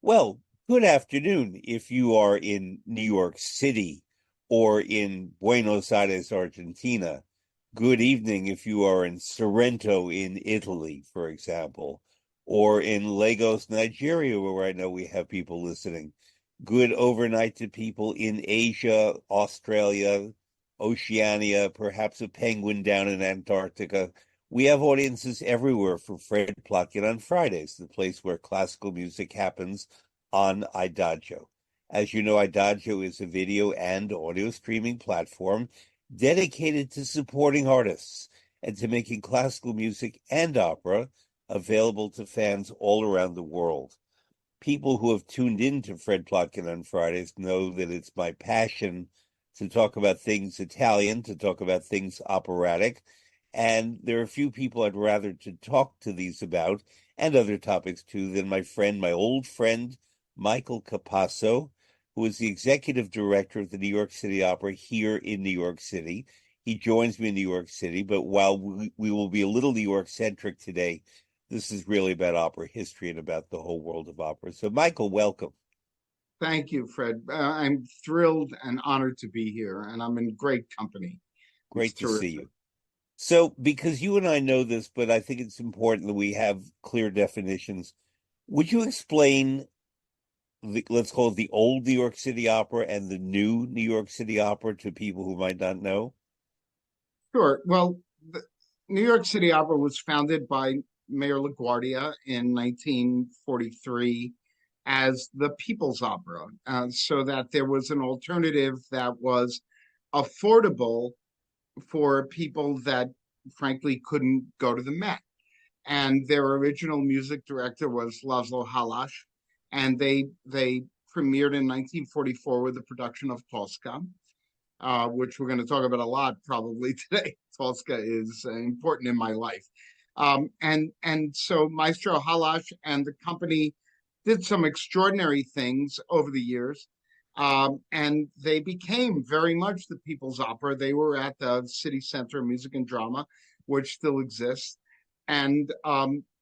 Well, good afternoon if you are in New York City or in Buenos Aires, Argentina. Good evening if you are in Sorrento in Italy, for example, or in Lagos, Nigeria, where I know we have people listening. Good overnight to people in Asia, Australia, Oceania, perhaps a penguin down in Antarctica. We have audiences everywhere for Fred Plotkin on Fridays, the place where classical music happens on Idagio. As you know, Idagio is a video and audio streaming platform dedicated to supporting artists and to making classical music and opera available to fans all around the world. People who have tuned in to Fred Plotkin on Fridays know that it's my passion to talk about things Italian, to talk about things operatic. And there are a few people I'd rather to talk to these about and other topics too than my old friend, Michael Capasso, who is the executive director of the New York City Opera here in New York City. He joins me in New York City, but while we will be a little New York centric today, this is really about opera history and about the whole world of opera. So, Michael, welcome. Thank you, Fred. I'm thrilled and honored to be here, and I'm in great company. It's Great to see terrific. you. So, because you and I know this, but I think it's important that we have clear definitions, would you explain let's call it the old New York City Opera and the new New York City Opera to people who might not know? Sure. Well, the New York City Opera was founded by Mayor LaGuardia in 1943 as the People's Opera, so that there was an alternative that was affordable for people that, frankly, couldn't go to the Met. And their original music director was Laszlo Halasz, and they premiered in 1944 with the production of Tosca, which we're going to talk about a lot probably today. Tosca is important in my life, and so Maestro Halasz and the company did some extraordinary things over the years. And they became very much the people's opera. They were at the City Center of Music and Drama, which still exists. And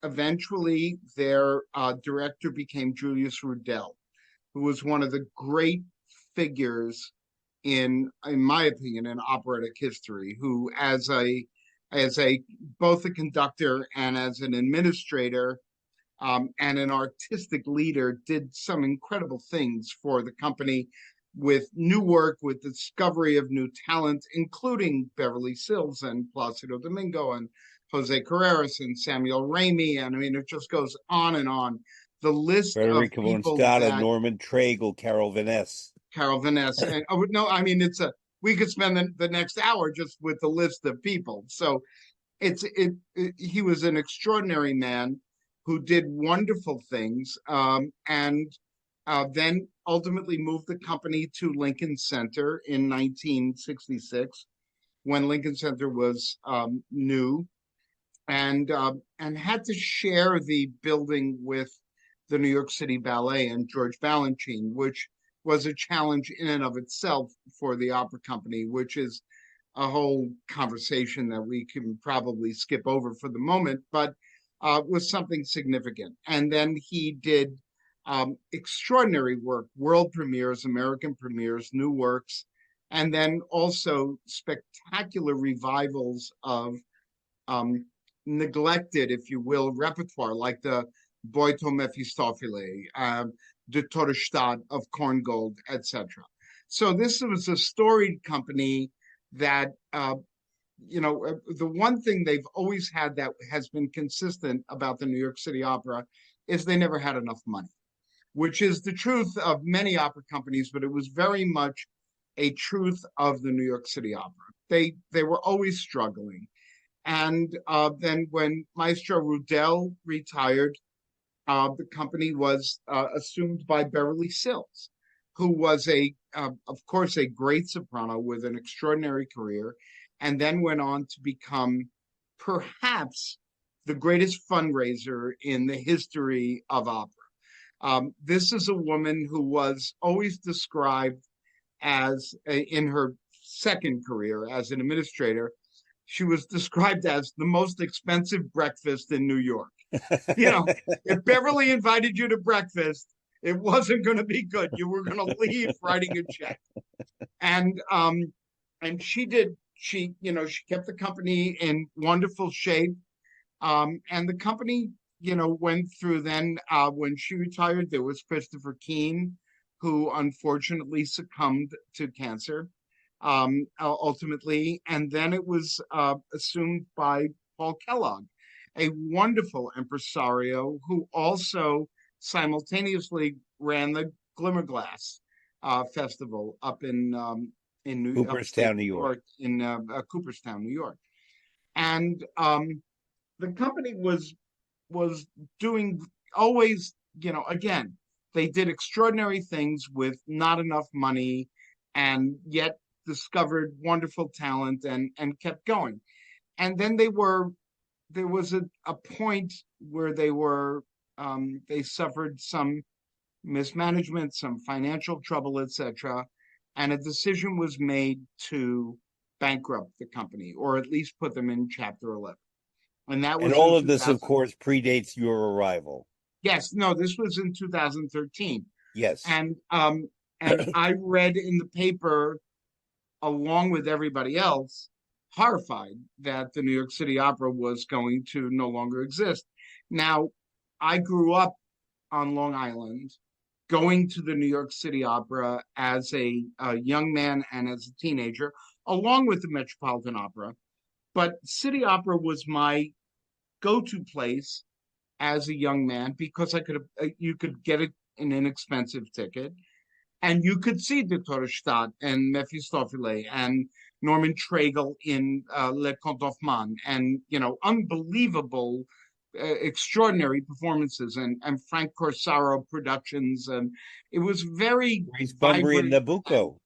eventually, their director became Julius Rudel, who was one of the great figures in my opinion, in operatic history. Who, as a both a conductor and as an administrator and an artistic leader, did some incredible things for the company with new work, with discovery of new talent, including Beverly Sills and Placido Domingo and Jose Carreras and Samuel Ramey. And I mean, it just goes on and on. The list of Federico von people Scotta, that Norman Treigle, Carol Vaness. Carol Vanessa, and oh, no, I mean, we could spend the next hour just with the list of people. So he was an extraordinary man who did wonderful things, and then ultimately moved the company to Lincoln Center in 1966 when Lincoln Center was new, and had to share the building with the New York City Ballet and George Balanchine, which was a challenge in and of itself for the opera company, which is a whole conversation that we can probably skip over for the moment, but was something significant. And then he did extraordinary work, world premieres, American premieres, new works, and then also spectacular revivals of neglected, if you will, repertoire, like the Boito Mephistopheles, De Todesstadt of Korngold, etc. So this was a storied company that, the one thing they've always had that has been consistent about the New York City Opera is they never had enough money, which is the truth of many opera companies, but it was very much a truth of the New York City Opera. They were always struggling. And then when Maestro Rudel retired, the company was assumed by Beverly Sills, who was of course, a great soprano with an extraordinary career, and then went on to become perhaps the greatest fundraiser in the history of opera. This is a woman who was always described as, in her second career as an administrator, she was described as the most expensive breakfast in New York. If Beverly invited you to breakfast, It wasn't going to be good. You were going to leave writing a check. And she did. She kept the company in wonderful shape. And the company, went through then, when she retired, there was Christopher Keene, who unfortunately succumbed to cancer, ultimately. And then it was assumed by Paul Kellogg, a wonderful impresario who also simultaneously ran the Glimmerglass Festival up in upstate Cooperstown, New New York. York, in Cooperstown, New York. And the company was doing always, again, they did extraordinary things with not enough money, and yet discovered wonderful talent and kept going. And then there was a point where they suffered some mismanagement, some financial trouble, etc. And a decision was made to bankrupt the company, or at least put them in Chapter 11. And that And was in all of this, of 2000. course, predates your arrival. Yes, no, this was in 2013. Yes. And I read in the paper, along with everybody else, horrified that the New York City Opera was going to no longer exist. Now, I grew up on Long Island, going to the New York City Opera as a young man and as a teenager, along with the Metropolitan Opera. But City Opera was my go-to place as a young man, because you could get an inexpensive ticket, and you could see the Torstadt and Mephistopheles and Norman Treigle in Le Comte of Man, and unbelievable, extraordinary performances, and Frank Corsaro productions, and it was very Grace Bumbry and vibrant. Nabucco.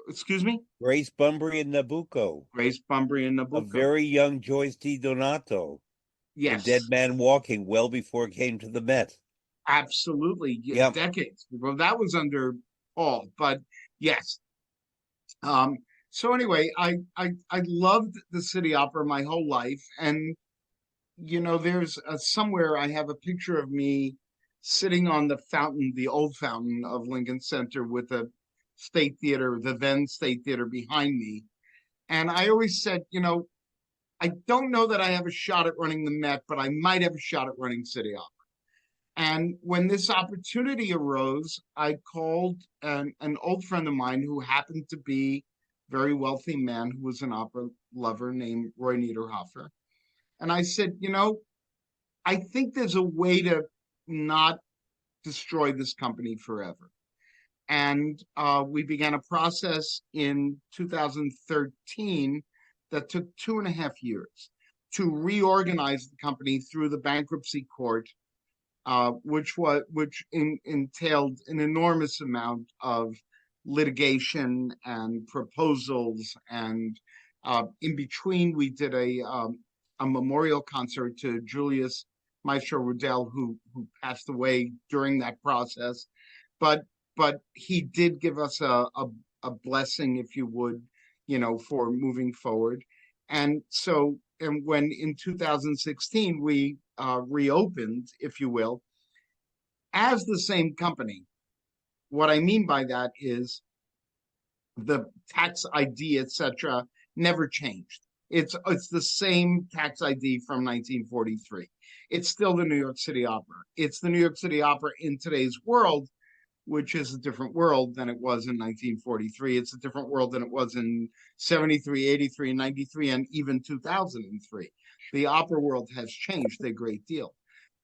Excuse me. Grace Bumbry and Nabucco. Grace Bumbry and A Nabucco. very young Joyce Di Donato in Dead Yes, Man Walking, well before it came to the Met. absolutely. Yep. Decades. Well, that was under Paul, but yes. Um, so anyway, I loved the City Opera my whole life, and there's somewhere I have a picture of me sitting on the fountain, the old fountain of Lincoln Center, with the State Theater, the then State Theater, behind me. And I always said, I don't know that I have a shot at running the Met, but I might have a shot at running City Opera. And when this opportunity arose, I called an old friend of mine who happened to be a very wealthy man who was an opera lover, named Roy Niederhofer. And I said, I think there's a way to not destroy this company forever. And we began a process in 2013 that took 2.5 years to reorganize the company through the bankruptcy court, which entailed an enormous amount of litigation and proposals. And in between, we did a memorial concert to Julius Maestro Rudel, who passed away during that process. But he did give us a blessing, if you would, for moving forward. And so, and when in 2016 we reopened, if you will, as the same company. What I mean by that is the tax ID, etc., never changed. It's the same tax ID from 1943. It's still the New York City Opera. It's the New York City Opera in today's world, which is a different world than it was in 1943. It's a different world than it was in 73, 83, 93, and even 2003. The opera world has changed a great deal.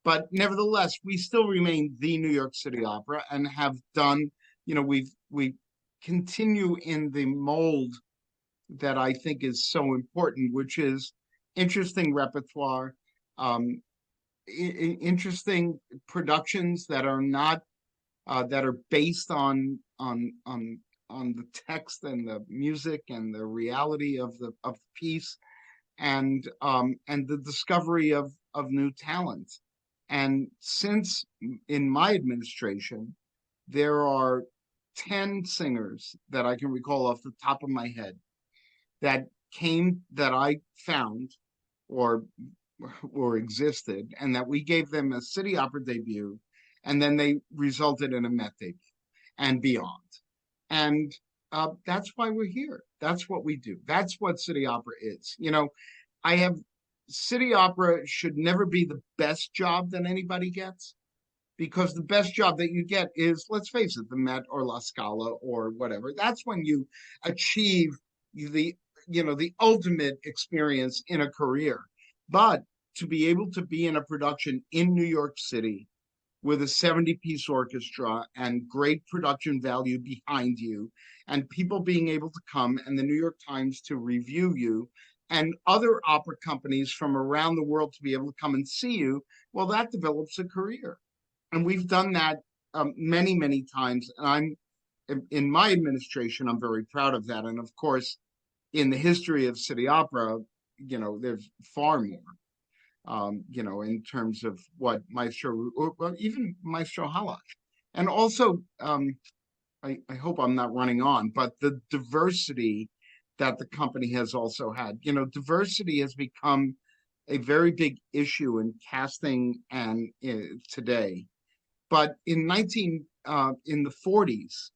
But nevertheless, we still remain the New York City Opera, and have done, we continue in the mold that I think is so important, which is interesting repertoire, um, interesting productions that are not that are based on the text and the music and the reality of the piece, and the discovery of new talent. And since in my administration, there are 10 singers that I can recall off the top of my head that I found, or existed, and that we gave them a City Opera debut, and then they resulted in a Met debut and beyond. And that's why we're here. That's what we do. That's what City Opera is. I have City Opera should never be the best job that anybody gets, because the best job that you get is, let's face it, the Met or La Scala or whatever. That's when you achieve the the ultimate experience in a career. But to be able to be in a production in New York City with a 70-piece orchestra and great production value behind you, and people being able to come and the New York Times to review you, and other opera companies from around the world to be able to come and see you, well, that develops a career. And we've done that many, many times. And in my administration, I'm very proud of that. And of course, in the history of City Opera, there's far more. In terms of what Maestro, or well, even Maestro Halash. And also, I hope I'm not running on, but the diversity that the company has also had. Diversity has become a very big issue in casting and today. But in the 40s,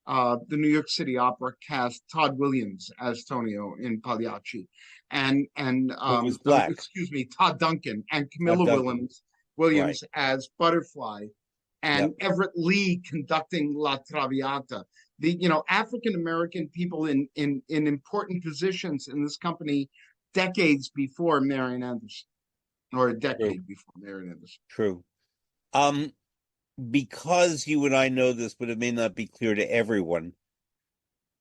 the New York City Opera cast Todd Williams as Tonio in Pagliacci, and Who was black? excuse me, Todd Duncan and Todd Camilla Duncan. Right. Williams as Butterfly, and Yep. Everett Lee conducting La Traviata. The African American people in important positions in this company decades before Marian Anderson, or a True. decade before Marian Anderson. True. Um, because you and I know this, but it may not be clear to everyone,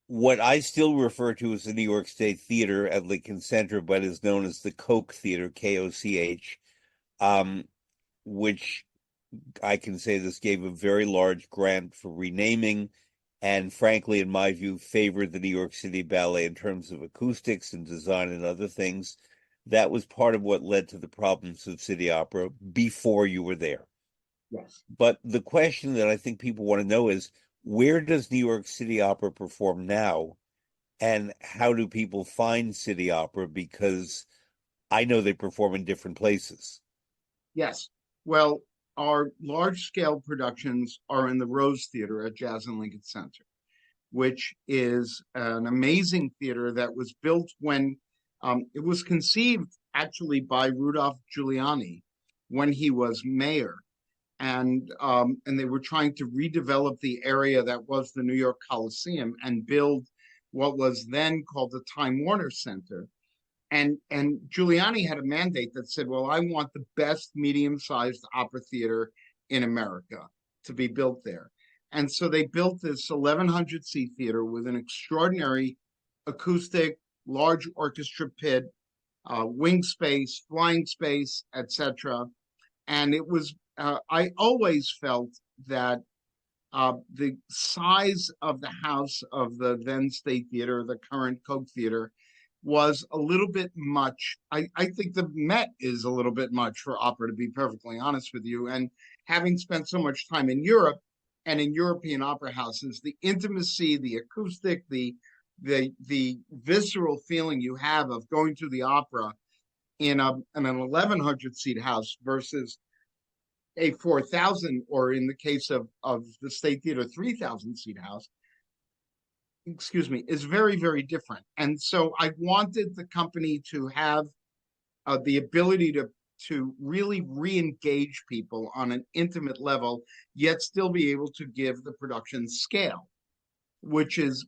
what I still refer to as the New York State Theater at Lincoln Center, but is known as the Koch Theater, Koch, which I can say this gave a very large grant for renaming, and frankly, in my view, favored the New York City Ballet in terms of acoustics and design and other things. That was part of what led to the problems of City Opera before you were there. Yes. But the question that I think people want to know is, where does New York City Opera perform now? And how do people find City Opera? Because I know they perform in different places. Yes. Well, our large scale productions are in the Rose Theater at Jazz and Lincoln Center, which is an amazing theater that was built when it was conceived actually by Rudolph Giuliani when he was mayor. And they were trying to redevelop the area that was the New York Coliseum and build what was then called the Time Warner Center. And Giuliani had a mandate that said, well, I want the best medium-sized opera theater in America to be built there. And so they built this 1,100-seat theater with an extraordinary acoustic, large orchestra pit, wing space, flying space, etc. And it was, I always felt that the size of the house of the then State Theater, the current Koch Theater, was a little bit much. I think the Met is a little bit much for opera, to be perfectly honest with you. And having spent so much time in Europe and in European opera houses, the intimacy, the acoustic, the visceral feeling you have of going to the opera in an 1,100-seat house versus a 4,000, or in the case of the State Theater, 3,000-seat house, excuse me, is very, very different. And so I wanted the company to have the ability to really re-engage people on an intimate level, yet still be able to give the production scale, which is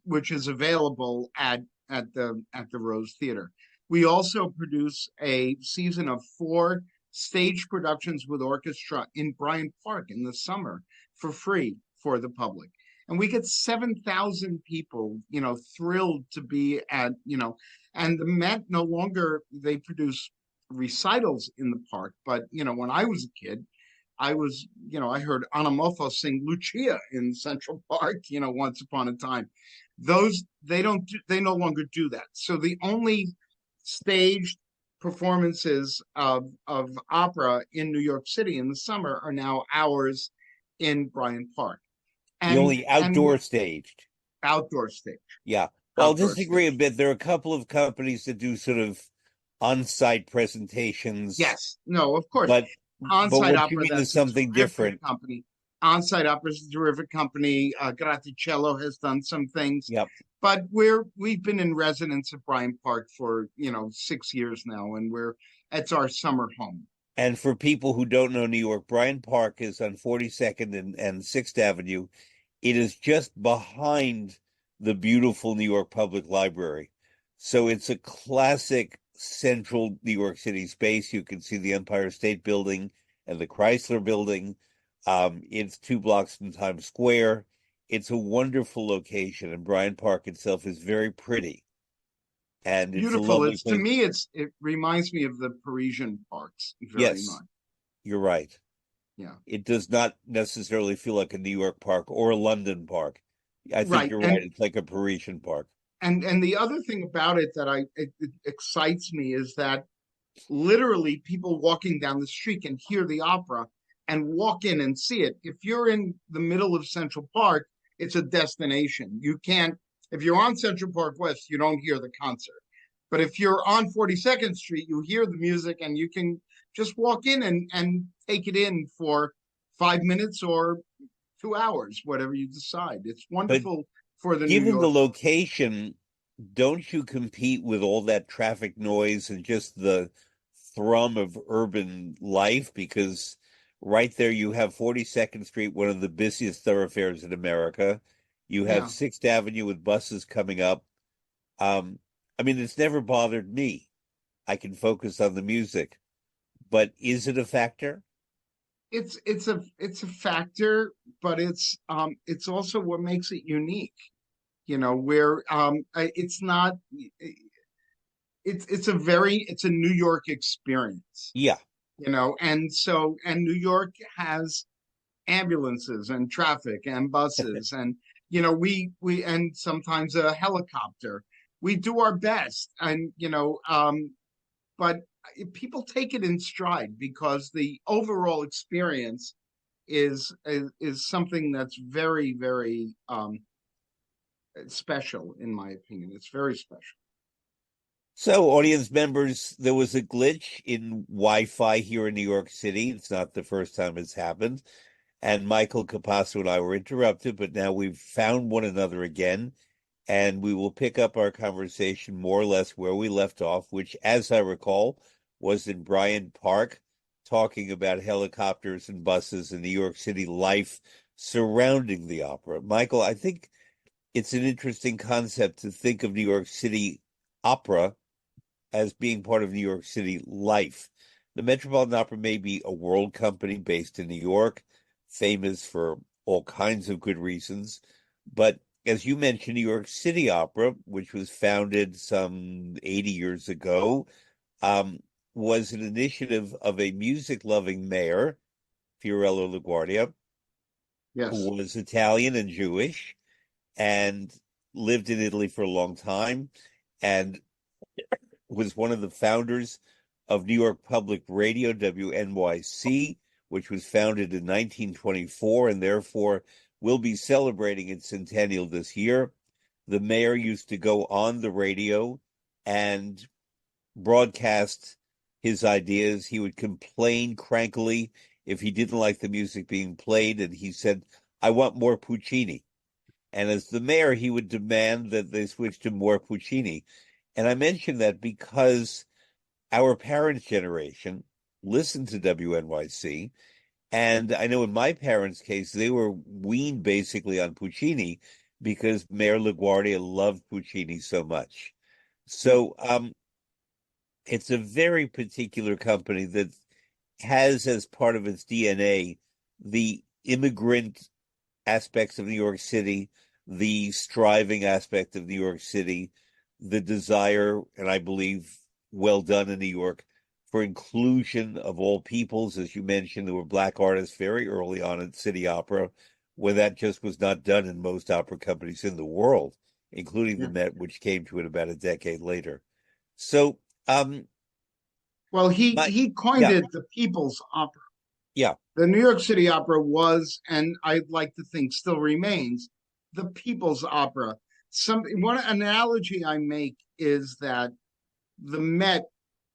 available at the Rose Theater. We also produce a season of 4 stage productions with orchestra in Bryant Park in the summer for free for the public. And we get 7,000 people, thrilled to be at, and the Met no longer, they produce recitals in the park. But, when I was a kid, I heard Anna Moffo sing Lucia in Central Park, once upon a time. They no longer do that. So the only staged performances of opera in New York City in the summer are now ours in Bryant Park. The only outdoor staged. Outdoor stage. Yeah. Well, I'll Outdoor disagree a stage. bit. There are a couple of companies that do sort of on-site presentations, Yes. No, of course. but On-site what you opera, mean is that's a something terrific different. company. On-Site Opera is a terrific company. Graticello has done some things, Yep. but we've been in residence at Bryant Park for 6 years now, and it's our summer home. And for people who don't know New York, Bryant Park is on 42nd and 6th Avenue. It is just behind the beautiful New York Public Library. So it's a classic central New York City space. You can see the Empire State Building and the Chrysler Building. It's 2 blocks from Times Square. It's a wonderful location, and Bryant Park itself is very pretty. And it's a Beautiful. lovely It's to place. me, it reminds me of the Parisian parks very Yes, much. you're right. Yeah. It does not necessarily feel like a New York park or a London park. I think Right. you're right. And It's like a Parisian park. and the other thing about it that it excites me is that literally people walking down the street can hear the opera and walk in and see it. If you're in the middle of Central Park, it's a destination. You can't, if you're on Central Park West, you don't hear the concert. But if you're on 42nd Street, you hear the music and you can just walk in and take it in for 5 minutes or 2 hours, whatever you decide. It's But wonderful for the New given the Yorker. location, don't you compete with all that traffic noise and just the thrum of urban life? Because right there you have 42nd Street, one of the busiest thoroughfares in America. You have Yeah. 6th Avenue with buses coming up. Um, I mean, it's never bothered me. I can focus on the music. But is it a factor? It's a factor, but it's also what makes it unique. Where it's not it's a New York experience. Yeah. And New York has ambulances and traffic and buses and we and sometimes a helicopter. We do our best, and but people take it in stride because the overall experience is something that's very, very special, in my opinion. It's very special. So, audience members, there was a glitch in Wi-Fi here in New York City. It's not the first time it's happened. And Michael Capasso and I were interrupted, but now we've found one another again. And we will pick up our conversation more or less where we left off, which, as I recall, was in Bryant Park, talking about helicopters and buses and New York City life surrounding the opera. Michael, I think it's an interesting concept to think of New York City opera as being part of New York City life. The Metropolitan Opera may be a world company based in New York, famous for all kinds of good reasons. But as you mentioned, New York City Opera, which was founded some 80 years ago, um, was an initiative of a music-loving mayor, Fiorello LaGuardia, Yes. who was Italian and Jewish and lived in Italy for a long time and was one of the founders of New York Public Radio, WNYC, which was founded in 1924 and therefore will be celebrating its centennial this year. The mayor used to go on the radio and broadcast his ideas. He would complain crankily if he didn't like the music being played, and he said, I want more Puccini. And as the mayor, he would demand that they switch to more Puccini. And I mention that because our parents' generation listened to WNYC. And I know in my parents' case, they were weaned basically on Puccini because Mayor LaGuardia loved Puccini so much. So it's a very particular company that has as part of its DNA the immigrant aspects of New York City, the striving aspect of New York City, the desire, and I believe well done in New York, for inclusion of all peoples. As you mentioned, there were Black artists very early on at City Opera, when that just was not done in most opera companies in the world, including the Yeah. Met, which came to it about a decade later. So, um, Well, he my, he coined yeah, it the People's Opera. yeah, The New York City Opera was, and I'd like to think still remains, the People's Opera. One analogy I make is that the Met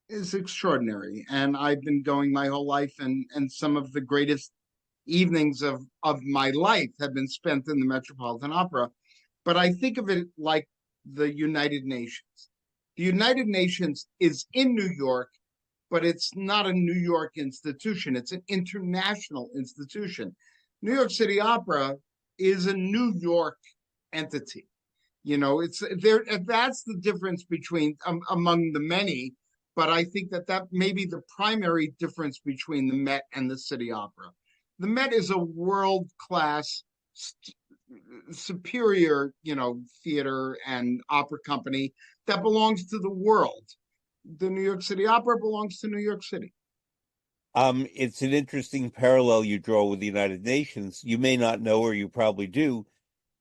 is extraordinary, and I've been going my whole life, and some of the greatest evenings of my life have been spent in the Metropolitan Opera. But I think of it like the United Nations. The United Nations is in New York, but it's not a New York institution. It's an international institution. New York City Opera is a New York entity. It's there. That's the difference between among the many. But I think that may be the primary difference between the Met and the City Opera. The Met is a world class, superior, theater and opera company that belongs to the world. The New York City Opera belongs to New York City. It's an interesting parallel you draw with the United Nations. You may not know, or you probably do,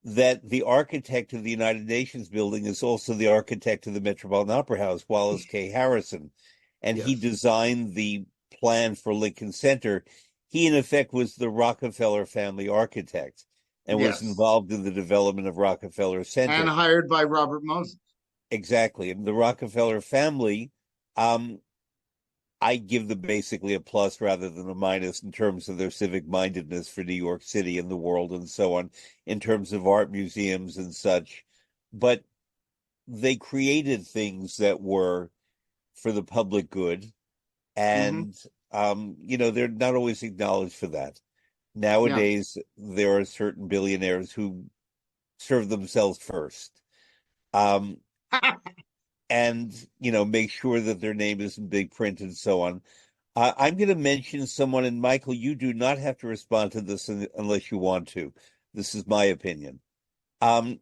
that the architect of the United Nations building is also the architect of the Metropolitan Opera House, Wallace K. Harrison. And he Yes. designed the plan for Lincoln Center. He, in effect, was the Rockefeller family architect and was Yes. involved in the development of Rockefeller And Center. hired by Robert Moses. Exactly. And the Rockefeller family, um, I give them basically a plus rather than a minus in terms of their civic mindedness for New York City and the world and so on, in terms of art museums and such. But they created things that were for the public good. Hmm. And, they're not always acknowledged for that. Yeah. Nowadays, there are certain billionaires who serve themselves first. Um, and, make sure that their name is in big print and so on. I'm going to mention someone, and Michael, you do not have to respond to this unless you want to. This is my opinion. Um,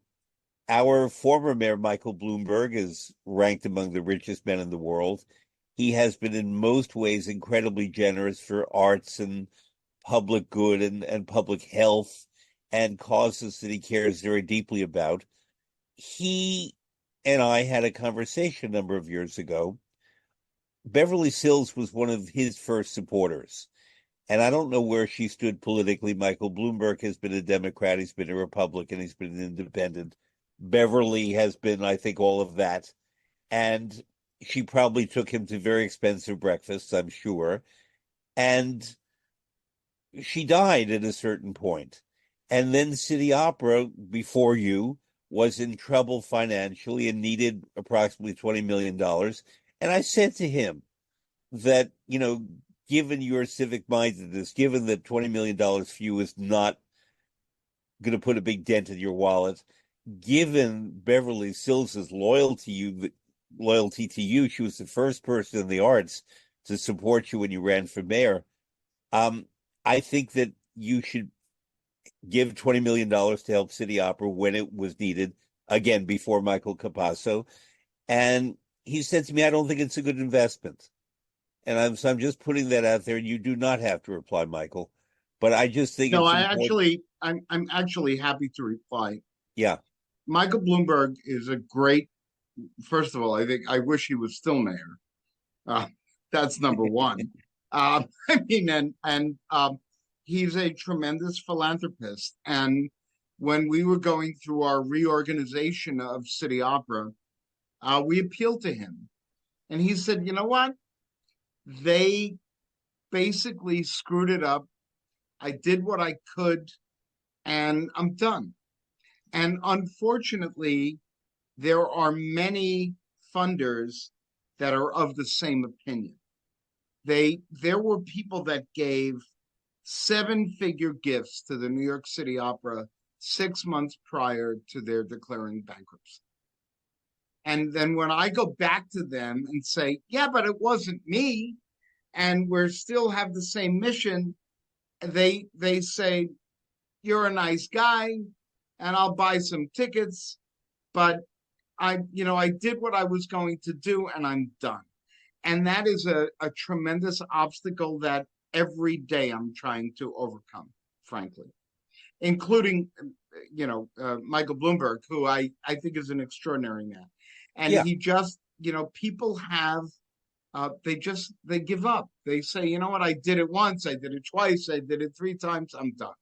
our former mayor, Michael Bloomberg, is ranked among the richest men in the world. He has been, in most ways, incredibly generous for arts and public good and public health and causes that he cares very deeply about. He and I had a conversation a number of years ago. Beverly Sills was one of his first supporters. And I don't know where she stood politically. Michael Bloomberg has been a Democrat, he's been a Republican, he's been an independent. Beverly has been, I think, all of that. And she probably took him to very expensive breakfasts, I'm sure. And she died at a certain point. And then City Opera, before you, was in trouble financially and needed approximately $20 million. And I said to him that, given your civic mindedness, given that $20 million for you is not going to put a big dent in your wallet, given Beverly Sills's loyalty to you, she was the first person in the arts to support you when you ran for mayor. Um, I think that you should give $20 million to help City Opera when it was needed, again, before Michael Capasso. And he said to me, I don't think it's a good investment. And I'm just putting that out there, and you do not have to reply, Michael. But I just think No, it's important. I'm actually happy to reply. Yeah. Michael Bloomberg is a great. First of all, I wish he was still mayor. Uh, that's number one. I mean, and he's a tremendous philanthropist. And when we were going through our reorganization of City Opera, we appealed to him, and he said, "You know what? They basically screwed it up. I did what I could, and I'm done." And unfortunately, there are many funders that are of the same opinion. There were people that gave seven-figure gifts to the New York City Opera 6 months prior to their declaring bankruptcy. And then when I go back to them and say, yeah, but it wasn't me, and we still have the same mission, they say, you're a nice guy, and I'll buy some tickets, but I did what I was going to do, and I'm done. And that is a tremendous obstacle that every day I'm trying to overcome, frankly, including, Michael Bloomberg, who I think is an extraordinary man. And Yeah. he just, people they give up. They say, you know what, I did it once, I did it twice, I did it three times, I'm done.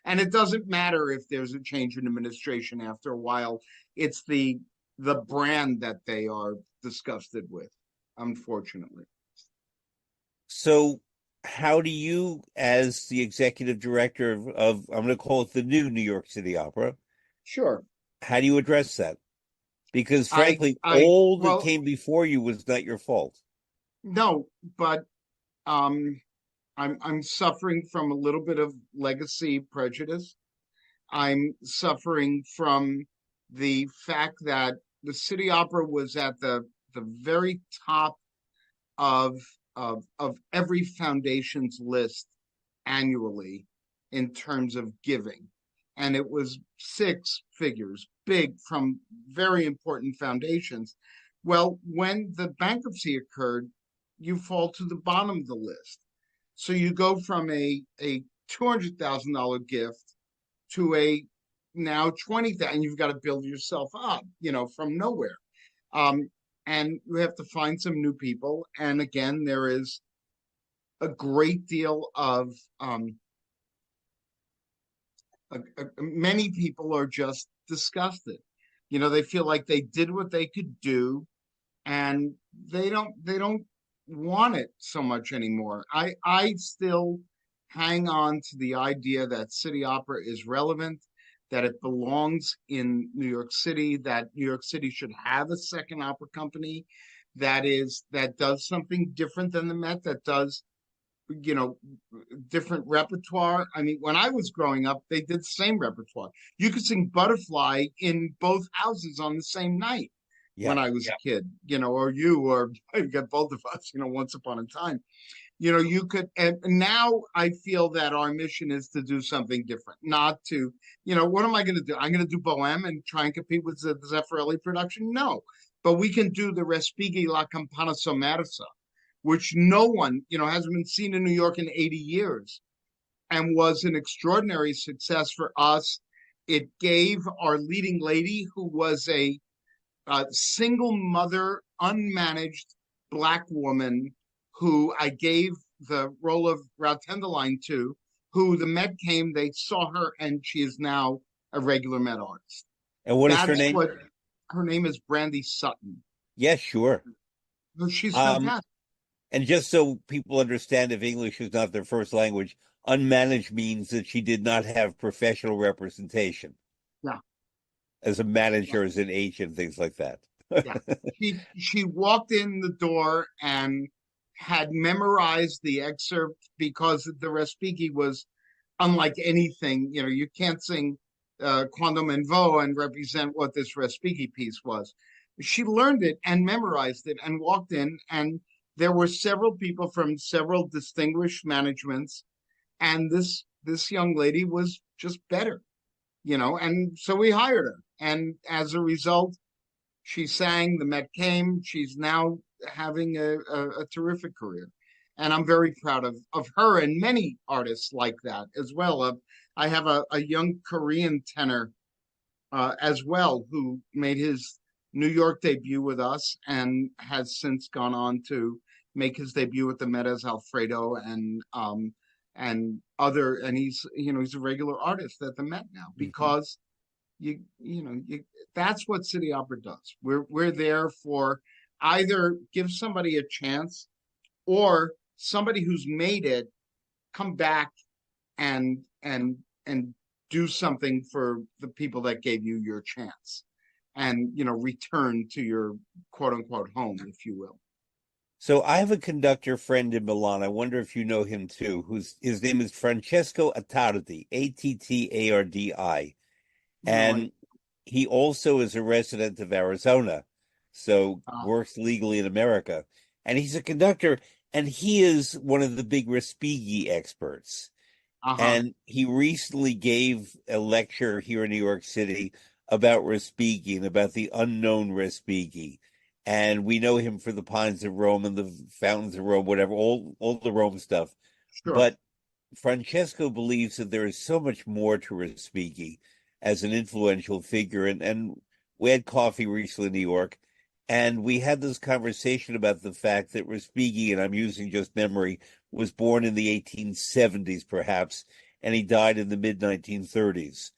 And it doesn't matter if there's a change in administration after a while. It's the brand that they are disgusted with, unfortunately. So how do you, as the executive director of I'm going to call it the new New York City Opera, Sure. how do you address that? Because I frankly, I all that well, came before you was not your fault. no, but um I'm suffering from a little bit of legacy prejudice. I'm suffering from the fact that the City Opera was at the very top of of every foundation's list annually in terms of giving. And it was six figures, big from very important foundations. Well, when the bankruptcy occurred, you fall to the bottom of the list. So you go from a $200,000 gift to a now 20,000, and you've got to build yourself up, from nowhere. Um, and you have to find some new people. And again, there is a great deal of many people are just disgusted. They feel like they did what they could do, and they don't want it so much anymore. I still hang on to the idea that City Opera is relevant, that it belongs in New York City, that New York City should have a second opera company that does something different than the Met, that does you know different repertoire. I mean, when I was growing up, they did the same repertoire. You could sing Butterfly in both houses on the same night when Yeah. I was a kid, or you got both of us, once upon a time. You could, and now I feel that our mission is to do something different, not to, what am I going to do? I'm going to do Bohème and try and compete with the Zeffirelli production? No, but we can do the Respighi La Campana Sommersa, which no one, hasn't been seen in New York in 80 years and was an extraordinary success for us. It gave our leading lady, who was a single mother, unmanaged Black woman, who I gave the role of Tenderline to, who the Met came, they saw her, and she is now a regular Met artist. And what is her That's name? what her name is, Brandy Sutton. Yes, sure. She's Um, fantastic. and just so people understand, if English is not their first language, unmanaged means that she did not have professional representation Yeah. as a Yeah. manager, as an agent, things like that. Yeah. She walked in the door and had memorized the excerpt, because the Respighi was unlike anything. You can't sing Quando Men Vo and represent what this Respighi piece was. She learned it and memorized it and walked in, and there were several people from several distinguished managements, and this young lady was just better, and so we hired her. And as a result, she sang, the Met came. She's now having a terrific career. And I'm very proud of her and many artists like that as well. I have a young Korean tenor as well, who made his New York debut with us and has since gone on to make his debut with the Met as Alfredo, and he's a regular artist at the Met now, Mhm. because that's what City Opera does. We're there for either give somebody a chance, or somebody who's made it come back and do something for the people that gave you your chance, and return to your quote unquote home, if you will. So I have a conductor friend in Milan. I wonder if you know him too, whose his name is Francesco Attardi, Attardi. No, And he also is a resident of Arizona, so uh, works legally in America. And he's a conductor, and he is one of the big Respighi experts. uh-huh, And he recently gave a lecture here in New York City about Respighi and about the unknown Respighi. And we know him for the Pines of Rome and the Fountains of Rome, whatever, all the Rome stuff. sure. But Francesco believes that there is so much more to Respighi as an influential figure. And we had coffee recently in New York, and we had this conversation about the fact that Respighi, and I'm using just memory, was born in the 1870s, perhaps, and he died in the mid 1930s.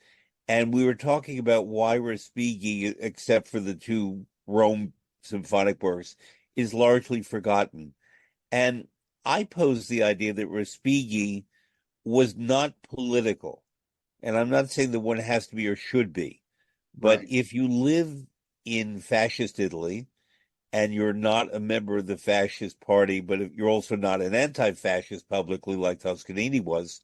And we were talking about why Respighi, except for the two Rome symphonic works, is largely forgotten. And I posed the idea that Respighi was not political. And I'm not saying that one has to be or should be, but Right. if you live in fascist Italy and you're not a member of the fascist party, but if you're also not an anti-fascist publicly like Toscanini was,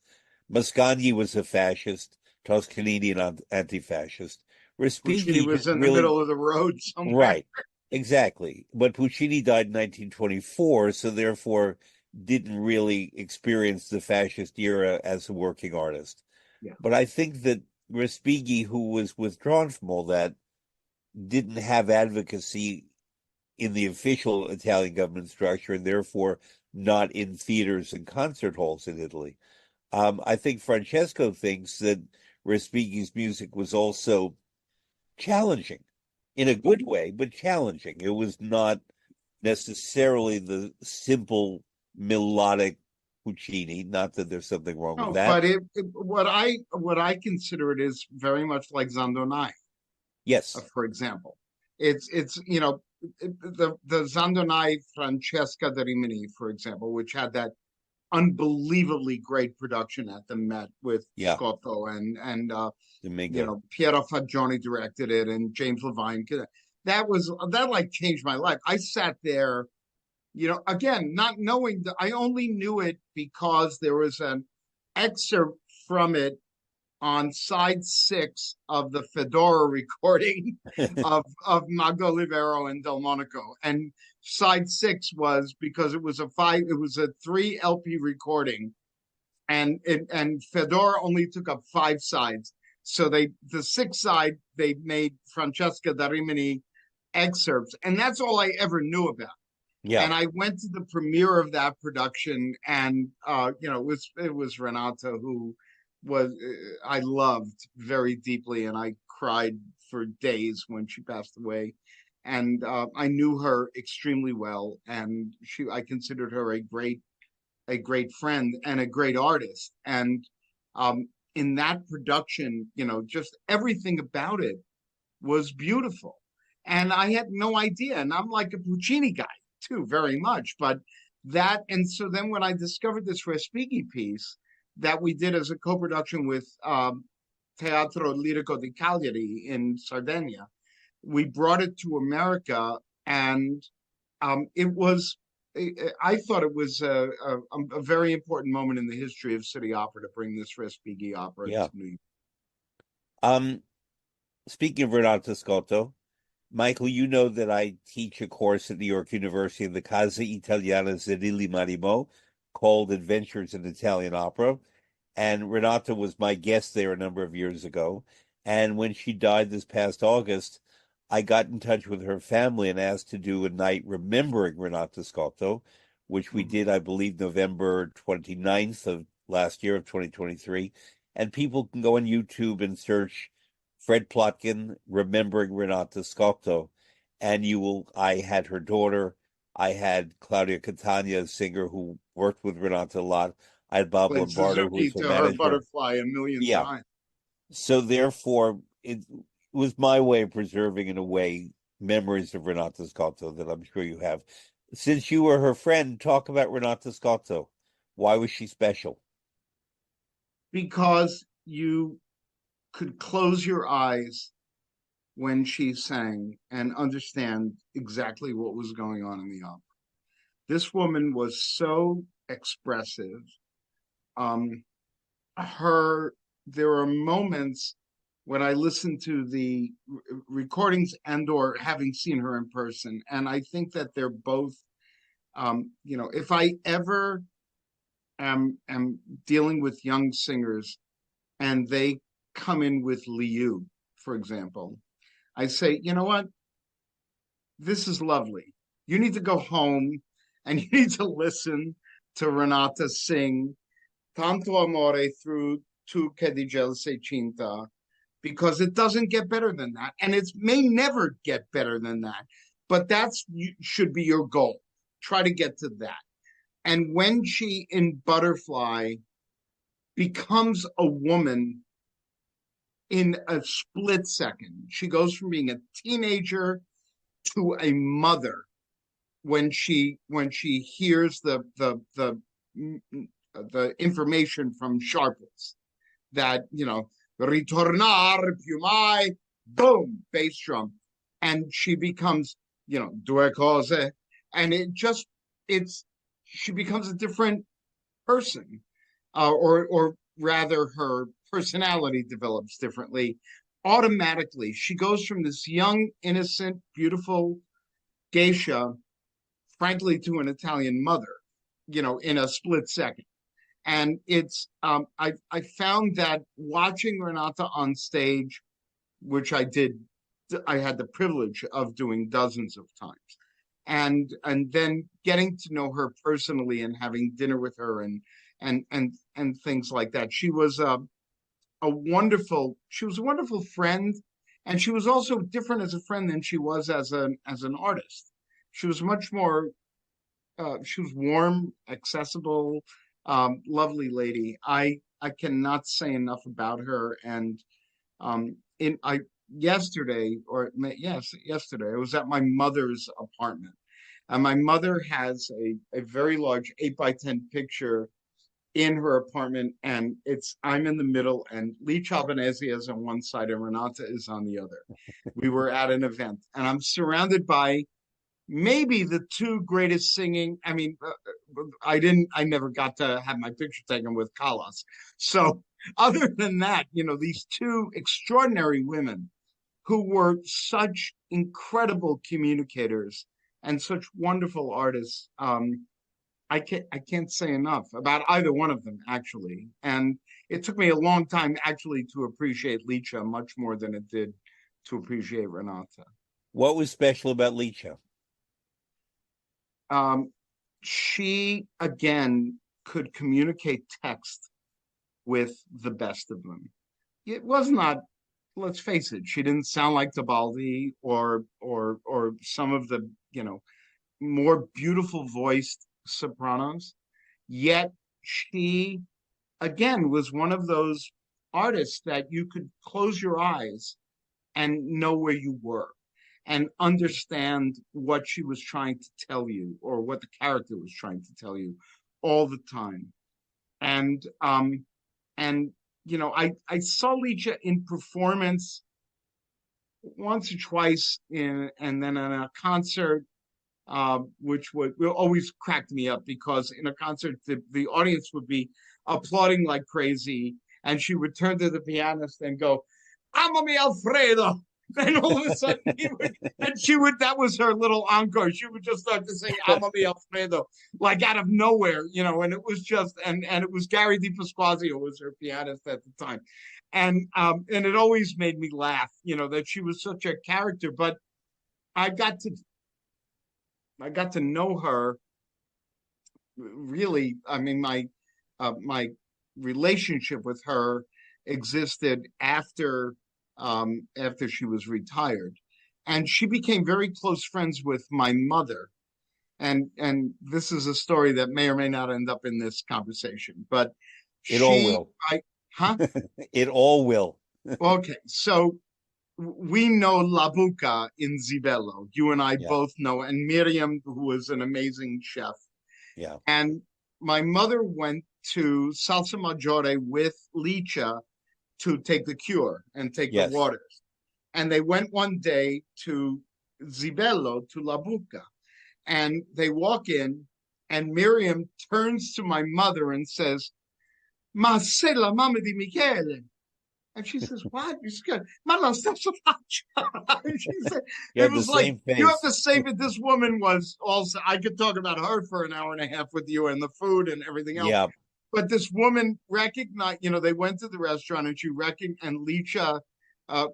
Mosconi was a fascist, Toscanini an anti-fascist. Puccini Respighi was just in the really middle of the road somewhere. right, exactly. But Puccini died in 1924, so therefore didn't really experience the fascist era as a working artist. Yeah. But I think that Respighi, who was withdrawn from all that, didn't have advocacy in the official Italian government structure and therefore not in theaters and concert halls in Italy. I think Francesco thinks that Respighi's music was also challenging in a good way, but challenging. It was not necessarily the simple melodic Puccini. Not that there's something wrong with No, that. but what I consider it is very much like Zandonai, Yes. for example. It's the Zandonai Francesca da Rimini, for example, which had that unbelievably great production at the Met with Yeah. Scotto and Domingo. Piero Fagioni directed it and James Levine. That like changed my life. I sat there, again, not knowing that. I only knew it because there was an excerpt from it on side 6 of the Fedora recording of Mago Olivero and Delmonico. And side 6 was because it was a 3 LP recording, and Fedora only took up 5 sides. So the 6th side they made Francesca da Rimini excerpts, and that's all I ever knew about. Yeah. And I went to the premiere of that production, and it was Renata who I loved very deeply, and I cried for days when she passed away. And I knew her extremely well, and I considered her a great friend and a great artist. And in that production, just everything about it was beautiful. And I had no idea. And I'm like a Puccini guy too, very much. And so then when I discovered this Respighi piece that we did as a co-production with Teatro Lirico di Cagliari in Sardinia, we brought it to America, and it was. I thought it was a very important moment in the history of City Opera to bring this Respighi opera to Yeah. New York. Um, Speaking of Renato Scotto, Michael, you know that I teach a course at New York University in the Casa Italiana Zedili Marimo called Adventures in Italian Opera. And Renata was my guest there a number of years ago. And when she died this past August, I got in touch with her family and asked to do a night remembering Renata Scotto, which we Mhm. did, I believe, November 29th of last year of 2023. And people can go on YouTube and search Fred Plotkin remembering Renata Scotto. And I had her daughter, I had Claudia Catania, a singer who worked with Renata a lot. I had Bob Played Lombardo, who Suzuki was her to her manager. butterfly a million Yeah. times. So therefore, it was my way of preserving, in a way, memories of Renata Scotto that I'm sure you have. Since you were her friend, talk about Renata Scotto. Why was she special? Because you could close your eyes when she sang and understand exactly what was going on in the opera. This woman was so expressive. Um, her There are moments when I listen to the recordings and or having seen her in person, and I think that they're both. If I ever am dealing with young singers and they come in with Liu, for example, I say, you know what? This is lovely. You need to go home and you need to listen to Renata sing Tanto Amore through Tu Che di Gel Sei Cinta, because it doesn't get better than that. And it may never get better than that. But should be your goal. Try to get to that. And when she in Butterfly becomes a woman in a split second, she goes from being a teenager to a mother when she hears the information from Sharples that ritornar più mai, boom, bass drum, and she becomes due cose, and it's she becomes a different person, or rather, her personality develops differently automatically. She goes from this young, innocent, beautiful geisha, frankly, to an Italian mother, in a split second. And I found that watching Renata on stage, which I had the privilege of doing dozens of times, and then getting to know her personally and having dinner with her and things like that. She was a wonderful friend, and she was also different as a friend than she was as an artist. She was much more she was warm, accessible, lovely lady. I cannot say enough about her. And in I yesterday, yes, yesterday, I was at my mother's apartment, and my mother has a very large 8 by 10 picture in her apartment, and I'm in the middle, and Lee Albanese is on one side and Renata is on the other. We were at an event, and I'm surrounded by maybe the two greatest singing. I mean, I never got to have my picture taken with Callas. So, other than that, these two extraordinary women who were such incredible communicators and such wonderful artists. I can't say enough about either one of them, actually. And it took me a long time actually to appreciate Licha much more than it did to appreciate Renata. What was special about Licha? Um, she again could communicate text with the best of them. It was not, let's face it, she didn't sound like Tebaldi or some of the more beautiful voiced sopranos. Yet she again was one of those artists that you could close your eyes and know where you were and understand what she was trying to tell you or what the character was trying to tell you all the time. And I saw Licha in performance once or twice and then in a concert, which would always cracked me up because in a concert the audience would be applauding like crazy, and she would turn to the pianist and go, "Amami Alfredo." And all of a sudden that was her little encore. She would just start to sing Amami Alfredo, like out of nowhere, and it was just, and it was Gary Di Pasquazio was her pianist at the time. And it always made me laugh, that she was such a character. But I got to I got to know her really. I mean, my relationship with her existed after she was retired, and she became very close friends with my mother. And this is a story that may or may not end up in this conversation, but It all she, will. huh? It all will. Okay, so we know La Buca in Zibello. You and I Yeah. both know, and Miriam, who was an amazing chef. Yeah. And my mother went to Salsa Maggiore with Licha to take the cure and take the Yes. waters. And they went one day to Zibello, to La Buca, and they walk in, and Miriam turns to my mother and says, "Ma sei la mamma di Michele." And she says, "What?" She said, "Ma la stessa faccia." And she said, You it have the was like, same you have face. to say that this woman was also, I could talk about her for an hour and a half with you and the food and everything else. Yeah. But this woman recognized, they went to the restaurant and she recognized, and Licha,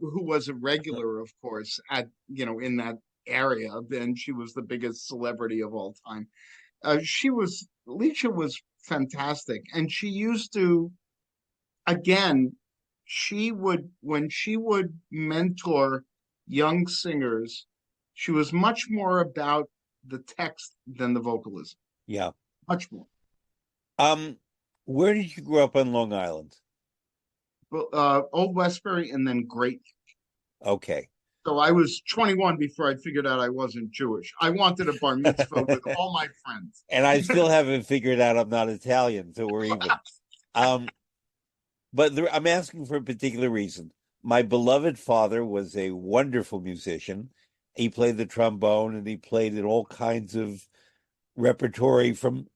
who was a regular, of course, in that area, then she was the biggest celebrity of all time. Licha was fantastic. And she used to, again, when she would mentor young singers, she was much more about the text than the vocalism. Yeah. Much more. Um, where did you grow up on Long Island? Old Westbury and then Great. Okay. So I was 21 before I figured out I wasn't Jewish. I wanted a bar mitzvah with all my friends. And I still haven't figured out I'm not Italian, so we're even. Um, but I'm asking for a particular reason. My beloved father was a wonderful musician. He played the trombone and he played in all kinds of repertory from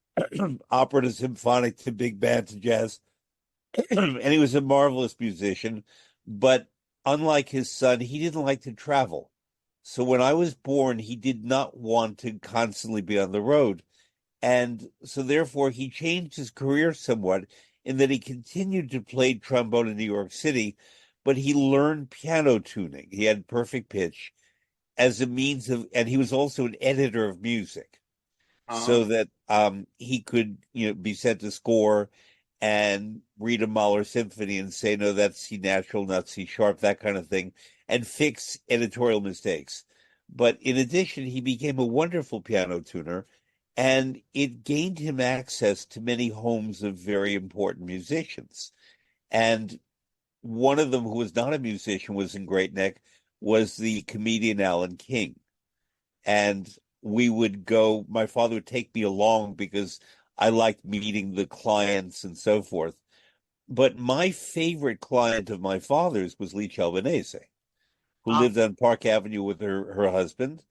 opera to symphonic to big band to jazz. And he was a marvelous musician. But unlike his son, he didn't like to travel. So when I was born, he did not want to constantly be on the road. And so therefore he changed his career somewhat in that he continued to play trombone in New York City, but he learned piano tuning. He had perfect pitch as a means of, and he was also an editor of music so Oh, that he could, be sent to score and read a Mahler symphony and say, no, that's C natural, not C sharp, that kind of thing, and fix editorial mistakes. But in addition, he became a wonderful piano tuner, and it gained him access to many homes of very important musicians. And one of them who was not a musician was in Great Neck was the comedian Alan King. And we would go, my father would take me along because I liked meeting the clients and so forth. But my favorite client of my father's was Lee Albanese, who ah, lived on Park Avenue with her husband.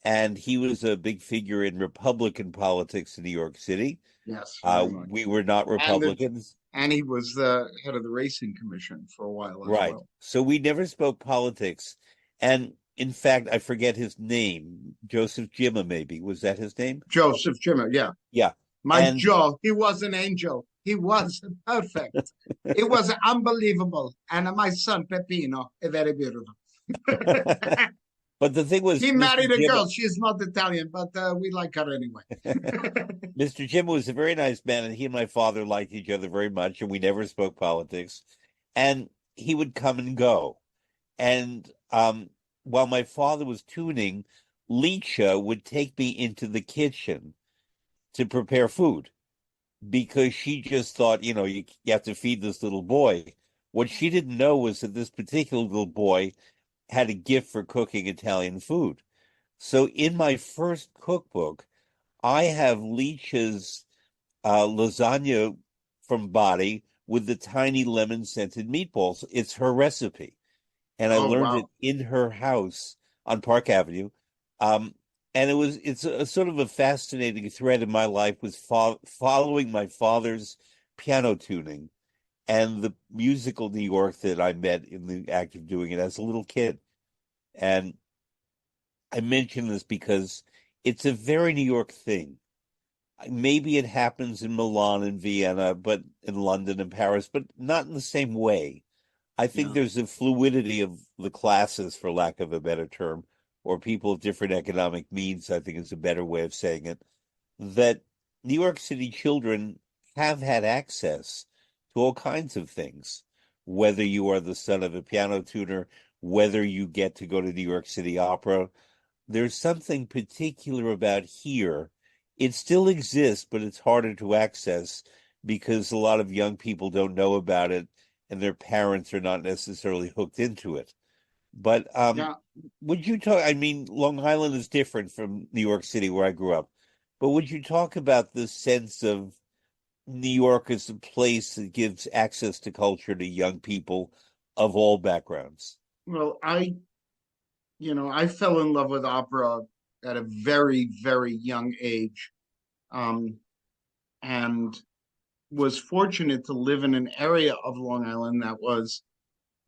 And he was a big figure in Republican politics in New York City. yes, very much. We were not And the, Republicans. and he was the head of the racing commission for a while as Right. well. So we never spoke politics. And in fact, I forget his name. Joseph Jimma, maybe. Was that his name? Joseph Jimmer, yeah. Yeah. My And Joe, he was an angel. He was perfect. It was unbelievable. And my son, Peppino, a very beautiful. but the thing was, He Mr. married a Jimma, girl. She's not Italian, but we like her anyway. Mr. Jimma was a very nice man, and he and my father liked each other very much, and we never spoke politics. And he would come and go. And while my father was tuning, Lecha would take me into the kitchen to prepare food because she just thought, you have to feed this little boy. What she didn't know was that this particular little boy had a gift for cooking Italian food. So in my first cookbook, I have Leach's lasagna from Body with the tiny lemon scented meatballs. It's her recipe. And I Oh, learned it wow. in her house on Park Avenue. Um, and it's a sort of a fascinating thread in my life was following my father's piano tuning and the musical New York that I met in the act of doing it as a little kid. And I mention this because it's a very New York thing. Maybe it happens in Milan and Vienna, but in London and Paris, but not in the same way. I think Yeah. there's a fluidity of the classes, for lack of a better term, or people of different economic means, I think is a better way of saying it, that New York City children have had access to all kinds of things, whether you are the son of a piano tuner, whether you get to go to New York City Opera. There's something particular about here. It still exists, but it's harder to access because a lot of young people don't know about it and their parents are not necessarily hooked into it. But Yeah. would you talk? I mean, Long Island is different from New York City, where I grew up. But would you talk about the sense of New York as a place that gives access to culture to young people of all backgrounds? Well, I fell in love with opera at a very, very young age, um, and was fortunate to live in an area of Long Island that was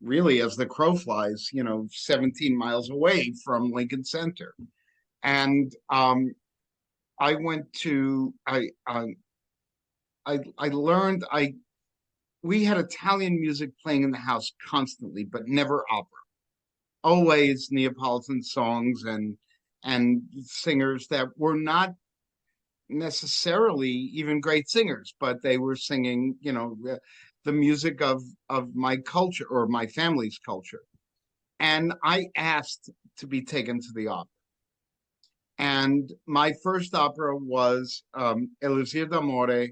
really, as the crow flies, 17 miles away from Lincoln Center. And I went to I learned I we had Italian music playing in the house constantly, but never opera. Always Neapolitan songs and singers that were not necessarily even great singers, but they were singing, the music of my culture or my family's culture. And I asked to be taken to the opera. And my first opera was Elisir d'Amore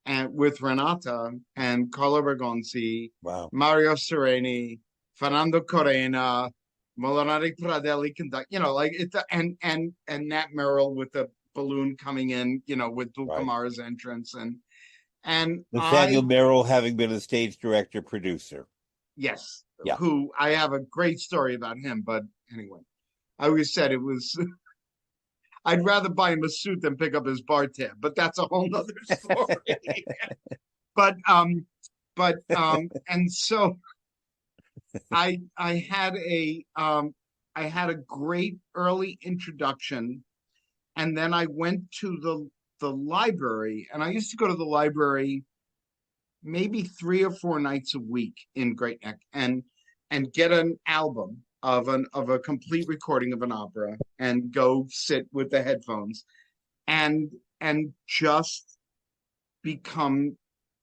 and with Renata and Carlo Bergonzi, Wow. Mario Sereni, Fernando Corena. Molonari Pradelli conduct, like it, and Nat Merrill with the balloon coming in, with Right. Dulcamar's entrance, and Nathaniel Merrill having been a stage director producer. yes, Yeah. who I have a great story about him, but anyway, I always said it was I'd rather buy him a suit than pick up his bar tab, but that's a whole nother story. but and so I had a great early introduction, and then I went to the library, and I used to go to the library maybe 3 or 4 nights a week in Great Neck, and get an album of a complete recording of an opera and go sit with the headphones and just become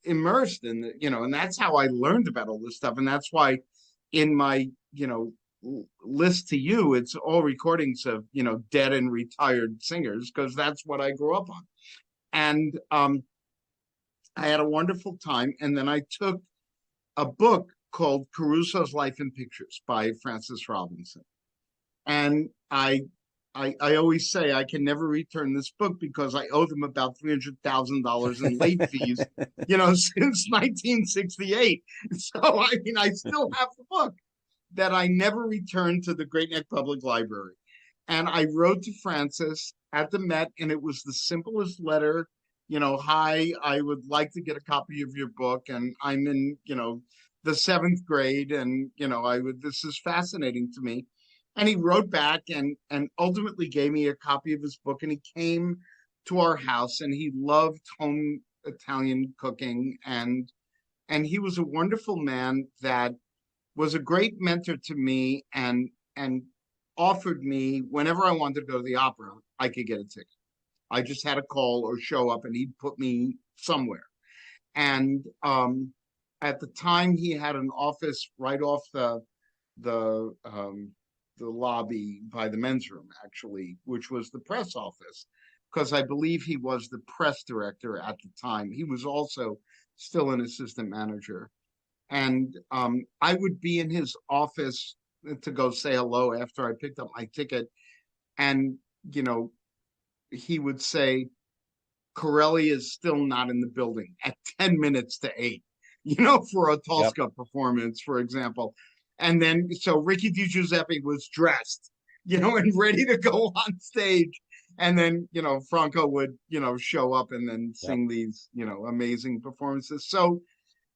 immersed in the, and that's how I learned about all this stuff. And that's why in my, list to you, it's all recordings of, dead and retired singers, because that's what I grew up on. And I had a wonderful time. And then I took a book called Caruso's Life in Pictures by Francis Robinson. And I always say I can never return this book because I owe them about $300,000 in late fees, since 1968. So I mean, I still have the book that I never returned to the Great Neck Public Library. And I wrote to Francis at the Met, and it was the simplest letter. Hi, I would like to get a copy of your book, and I'm in, the seventh grade, and this is fascinating to me. And he wrote back and ultimately gave me a copy of his book, and he came to our house, and he loved home Italian cooking, and he was a wonderful man that was a great mentor to me, and offered me whenever I wanted to go to the opera, I could get a ticket. I just had to call or show up, and he'd put me somewhere. And at the time, he had an office right off the the lobby by the men's room, actually, which was the press office, because I believe he was the press director at the time. He was also still an assistant manager. And I would be in his office to go say hello after I picked up my ticket. And, you know, he would say, Corelli is still not in the building at 10 minutes to 8, for a Yep. Tosca performance, for example. And then, so Ricky Di Giuseppe was dressed, and ready to go on stage. And then, Franco would, show up and then Yep. sing these, amazing performances. So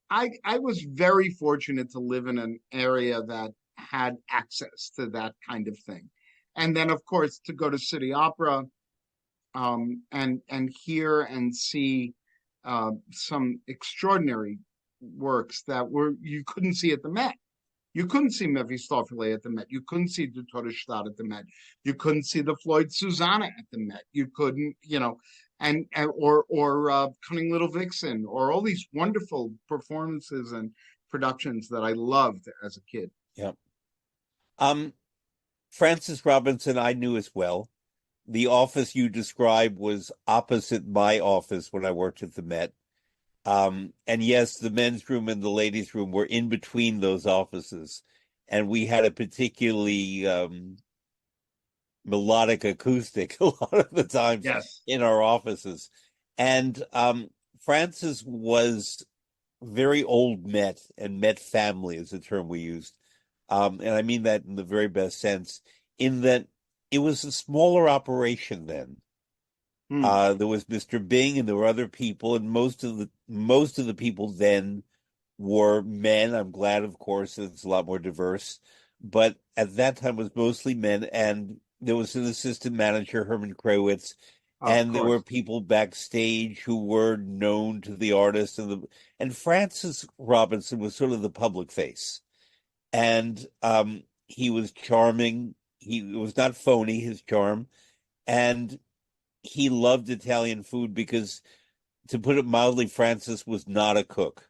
I was very fortunate to live in an area that had access to that kind of thing. And then, of course, to go to City Opera, and hear and see some extraordinary works that were you couldn't see at the Met. You couldn't see Mephistopheles at the Met. You couldn't see the Todesstadt at the Met. You couldn't see the Floyd Susanna at the Met. You couldn't, or Cunning Little Vixen, or all these wonderful performances and productions that I loved as a kid. Yep. Um, Francis Robinson, I knew as well. The office you described was opposite my office when I worked at the Met. And yes, the men's room and the ladies' room were in between those offices. And we had a particularly melodic acoustic a lot of the times Yes. in our offices. And Francis was very old Met, and Met family is the term we used. And I mean that in the very best sense, in that it was a smaller operation then. Hmm. There was Mr. Bing, and there were other people, and most of the people then were men. I'm glad, of course, that it's a lot more diverse, but at that time it was mostly men, and there was an assistant manager, Herman Krawitz, Of and there were course. people backstage who were known to the artists, and Francis Robinson was sort of the public face, and he was charming. He was not phony, his charm, and he loved Italian food because, to put it mildly, Francis was not a cook.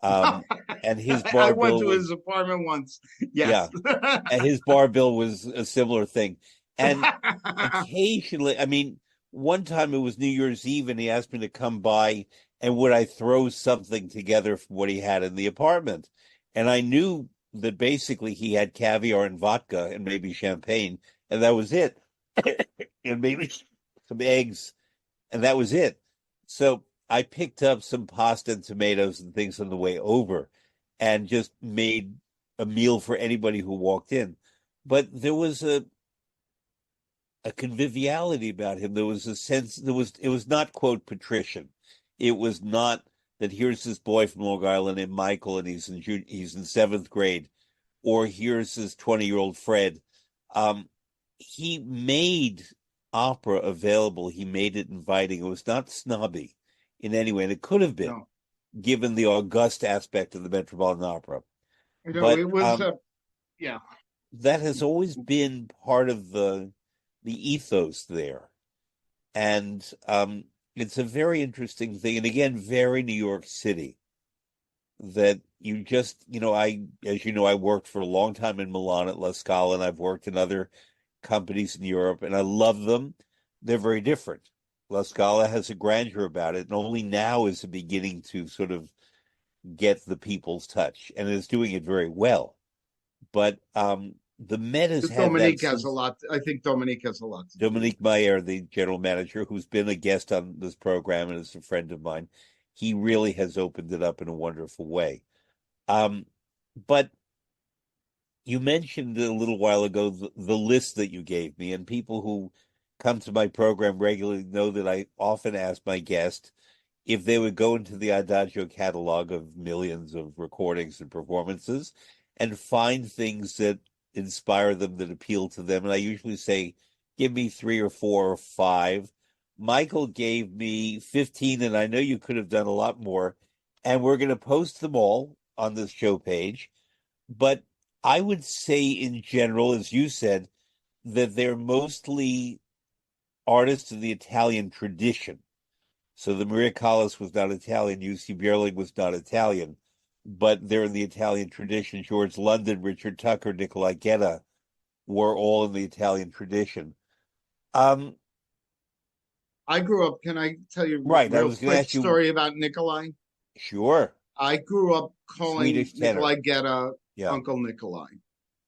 Um, and his I bar went bill to his was, apartment once. Yes. yeah, and his bar bill was a similar thing. And occasionally, I mean, one time it was New Year's Eve, and he asked me to come by and would I throw something together from what he had in the apartment. And I knew that basically he had caviar and vodka and maybe champagne, and that was it, and maybe some eggs, and that was it. So I picked up some pasta and tomatoes and things on the way over, and just made a meal for anybody who walked in. But there was a conviviality about him. There was a sense. It was not quote patrician. It was not that here's this boy from Long Island named Michael and he's in seventh grade, or here's this 20-year-old Fred. Um, he made opera available. He made it inviting. It was not snobby in any way, and it could have been No, given the august aspect of the Metropolitan Opera. But it was yeah. that has always been part of the ethos there, and it's a very interesting thing, and again, very New York City. That you just, as you know, I worked for a long time in Milan at La Scala, and I've worked in other companies in Europe, and I love them. They're very different. La Scala has a grandeur about it, and only now is it beginning to sort of get the people's touch, and is doing it very well. But the Met has had that Dominique has a since lot. I think Dominique has a lot to do with Dominique Mayer, the general manager, who's been a guest on this program and is a friend of mine. He really has opened it up in a wonderful way. Um, but you mentioned a little while ago the list that you gave me, and people who come to my program regularly know that I often ask my guest if they would go into the Adagio catalog of millions of recordings and performances and find things that inspire them, that appeal to them. And I usually say, give me three or four or five. Michael gave me 15, and I know you could have done a lot more. And we're going to post them all on this show page. But I would say, in general, as you said, that they're mostly artists of the Italian tradition. So the Maria Callas was not Italian, UC Bierling was not Italian, but they're in the Italian tradition. George London, Richard Tucker, Nicolai Guetta were all in the Italian tradition. Um, I grew up. Can I tell you a right. I real was going to quick ask you, story about Nikolai? sure, I grew up calling Swedish tenor. Nikolai Geta Yeah. Uncle Nikolai.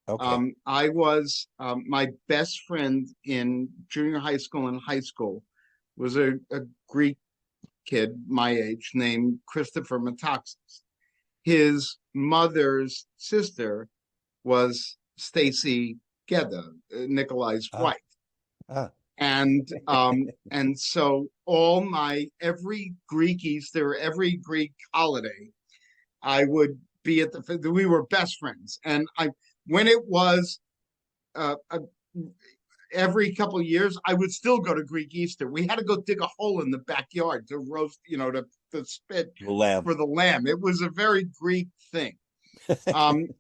Okay. I was my best friend in junior high school and high school was a Greek kid my age named Christopher Metaxas. His mother's sister was Stacy Gedda, Nikolai's Ah, wife. ah. And so all my every Greek Easter, every Greek holiday, I would be at the we were best friends. And I when it was uh, uh, every couple of years, I would still go to Greek Easter. We had to go dig a hole in the backyard to roast, to spit The lamb. for the lamb. It was a very Greek thing.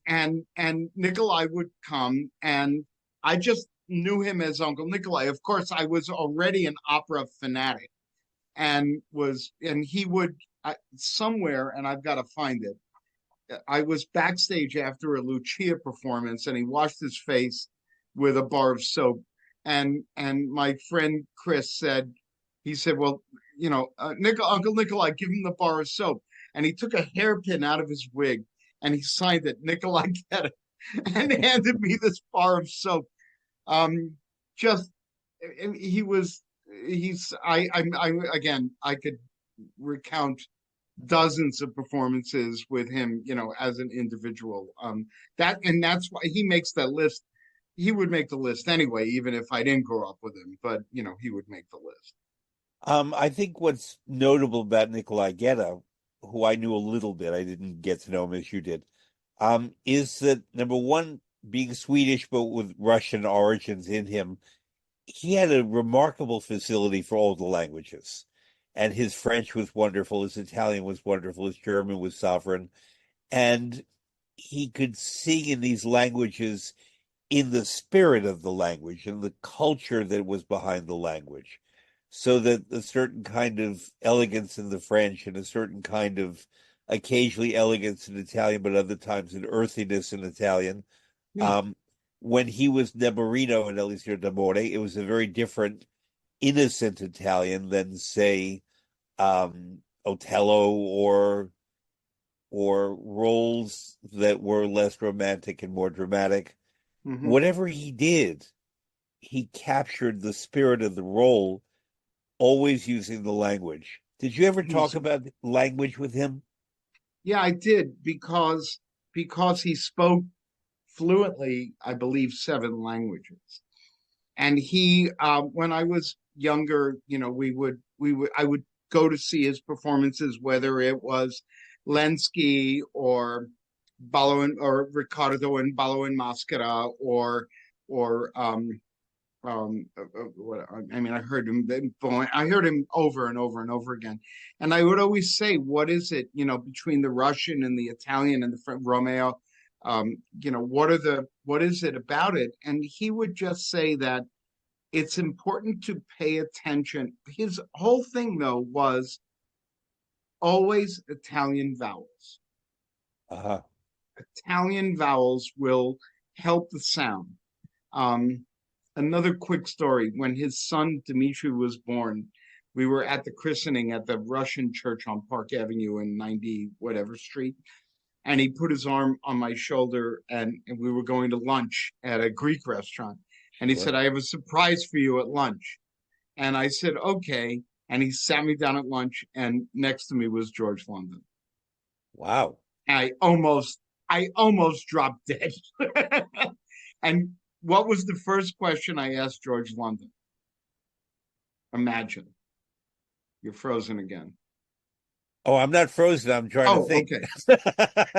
And Nikolai would come, and I just knew him as Uncle Nikolai. Of course, I was already an opera fanatic, and he would somewhere, and I've got to find it. I was backstage after a Lucia performance, and he washed his face with a bar of soap. And my friend Chris said, he said, well, Uncle Nikolai, give him the bar of soap. And he took a hairpin out of his wig and he signed it, Nikolai get it, and handed me this bar of soap. Um, just he was he's I again I could recount dozens of performances with him, as an individual. That's why he makes that list. He would make the list anyway, even if I didn't grow up with him. But he would make the list. I think what's notable about Nicolai Geta, who I knew a little bit, I didn't get to know him as you did, is that number one, being Swedish but with Russian origins in him, he had a remarkable facility for all the languages. And his French was wonderful, his Italian was wonderful, his German was sovereign. And he could sing in these languages in the spirit of the language and the culture that was behind the language. So that a certain kind of elegance in the French and a certain kind of occasionally elegance in Italian, but other times an earthiness in Italian. Yeah. Um, when he was Nemorino in Elisir d'Amore, it was a very different, innocent Italian than, say, Otello or or roles that were less romantic and more dramatic. Hmm. Whatever he did, he captured the spirit of the role, always using the language. Did you ever talk He's about language with him? Yeah, I did because he spoke fluently, I believe, seven languages. And when I was younger, I would go to see his performances, whether it was Lenski or Ballo or Ricardo and Ballo and Mascara or what I mean, I heard him over and over and over again, and I would always say, "What is it, between the Russian and the Italian and the Romeo? What is it about it?" And he would just say that it's important to pay attention. His whole thing, though, was always Italian vowels. Uh-huh. Italian vowels will help the sound. Um, Another quick story: when his son Dmitri was born, we were at the christening at the Russian church on Park Avenue in 90 whatever street. And he put his arm on my shoulder, and we were going to lunch at a Greek restaurant. And he said, Sure. "I have a surprise for you at lunch." And I said, "Okay." And he sat me down at lunch, and next to me was George London. Wow. I almost, I almost dropped dead. And what was the first question I asked George London? Imagine. You're frozen again. Oh, I'm not frozen. I'm trying to Oh, think. okay.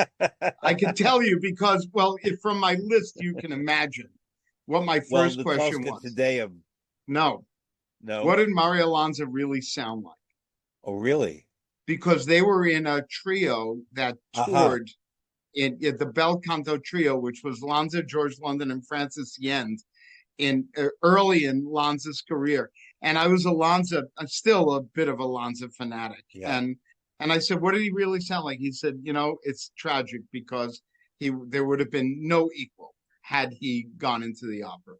I can tell you because, well, if from my list, you can imagine what my Well, first the question Tosca was. today, No. What no. did Mario Lanza really sound like? Oh, really? Because they were in a trio that Aha. toured in the Bel Canto Trio, which was Lanza, George London, and Francis Yend in early in Lanza's career. And I was I'm still a bit of a Lanza fanatic. Yeah. And I said, "What did he really sound like?" He said, "It's tragic because there would have been no equal had he gone into the opera."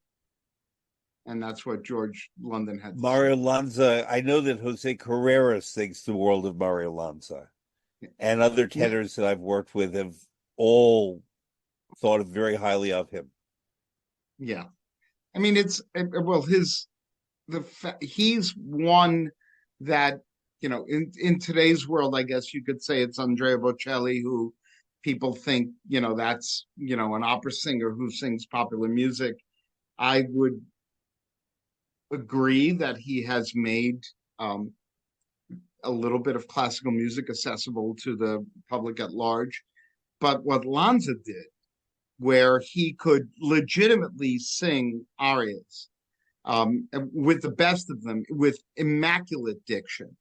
And that's what George London had to say. Mario Lanza. I know that Jose Carreras thinks the world of Mario Lanza, and other Yeah, tenors that I've worked with have all thought very highly of him. yeah. I mean, well, he's one that in today's world, I guess you could say it's Andrea Bocelli, who people think that's an opera singer who sings popular music. I would agree that he has made um, a little bit of classical music accessible to the public at large. But what Lanza did, where he could legitimately sing arias with the best of them, with immaculate diction,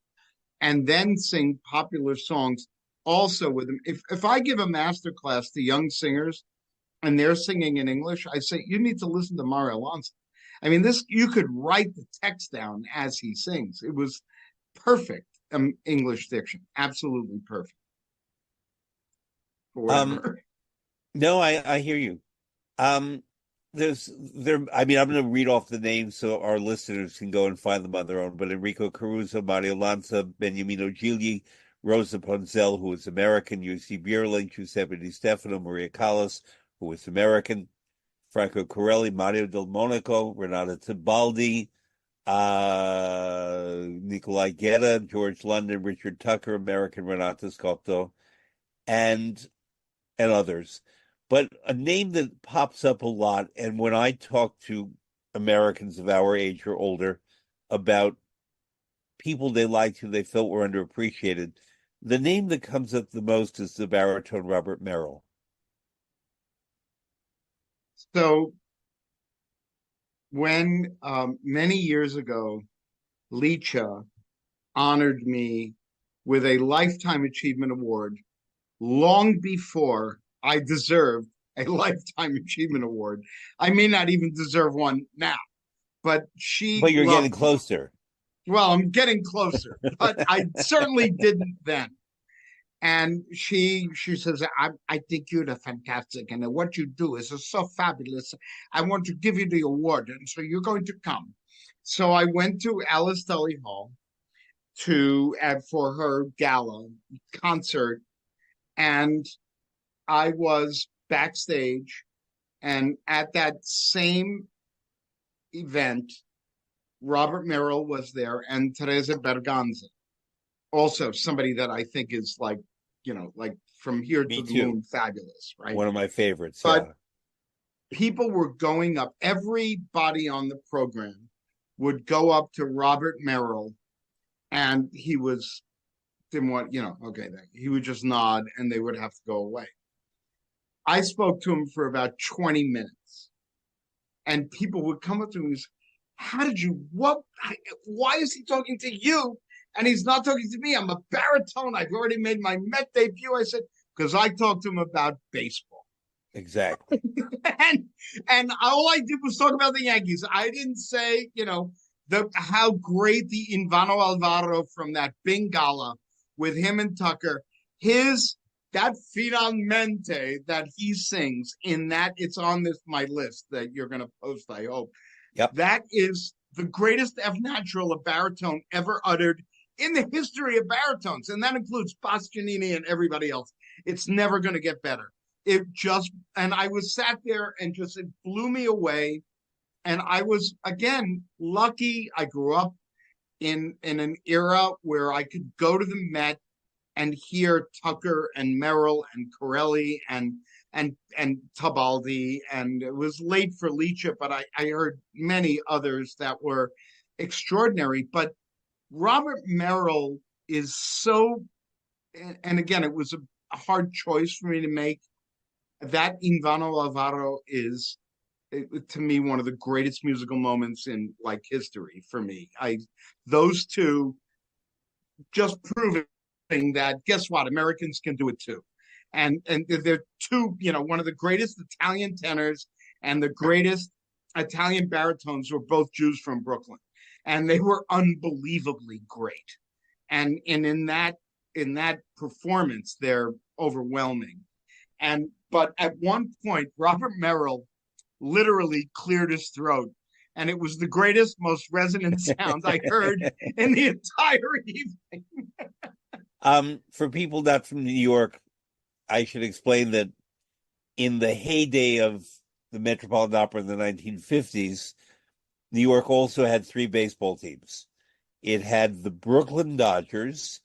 and then sing popular songs also with them. If I give a master class to young singers and they're singing in English, I say you need to listen to Mario Alonso. I mean, this you could write the text down as he sings. It was perfect English diction, absolutely perfect for Um, whatever. no, I hear you. Um, there. I mean, I'm going to read off the names so our listeners can go and find them on their own. But Enrico Caruso, Mario Lanza, Beniamino Gigli, Rosa Ponzel, who is American, UC Bierling, Giuseppe Di Stefano, Maria Callas, who is American, Franco Corelli, Mario del Monaco, Renata Tibaldi, Nicolai Guerra, George London, Richard Tucker, American Renata Scotto, and others. But a name that pops up a lot, and when I talk to Americans of our age or older about people they liked who they felt were underappreciated, the name that comes up the most is the baritone Robert Merrill. So when many years ago, Licha honored me with a Lifetime Achievement Award long before I deserved a Lifetime Achievement Award. I may not even deserve one now, but she But you're getting loved me. closer. Well, I'm getting closer, but I certainly didn't then. And she says, I think you're fantastic, and what you do is so fabulous. I want to give you the award, and so you're going to come. So I went to Alice Tully Hall for her gala concert, And I was backstage, and at that same event, Robert Merrill was there and Teresa Berganza, also somebody that I think is like, like from here to Me the too. moon, fabulous, right? One of my favorites. But Yeah. people were going up. Everybody on the program would go up to Robert Merrill, and he was didn't want, okay, he would just nod, and they would have to go away. I spoke to him for about 20 minutes, and people would come up to me and say, how did you, what, why is he talking to you? And he's not talking to me. I'm a baritone. I've already made my Met debut. I said, because I talked to him about baseball. Exactly. and and all I did was talk about the Yankees. I didn't say, how great the Invano Alvaro from that Bengala with him and Tucker, his that finalmente that he sings in that, it's on this my list that you're gonna post, I hope. Yep. That is the greatest F natural a baritone ever uttered in the history of baritones, and that includes Bastianini and everybody else. It's never going to get better. It just, and I was sat there and just, it blew me away. And I was, again, lucky. I grew up in an era where I could go to the Met and hear Tucker and Merrill and Corelli and Tabaldi, and it was late for Leach, but I heard many others that were extraordinary. But Robert Merrill is so, and again, it was a hard choice for me to make. That Invano Alvaro is, to me, one of the greatest musical moments in like history for me. Those two just proving that, guess what, Americans can do it too. And they're two, one of the greatest Italian tenors and the greatest Italian baritones were both Jews from Brooklyn, and they were unbelievably great. And in that performance, they're overwhelming. And but at one point, Robert Merrill literally cleared his throat, and it was the greatest, most resonant sound I heard in the entire evening. For people not from New York, I should explain that in the heyday of the Metropolitan Opera in the 1950s, New York also had three baseball teams. It had the Brooklyn Dodgers,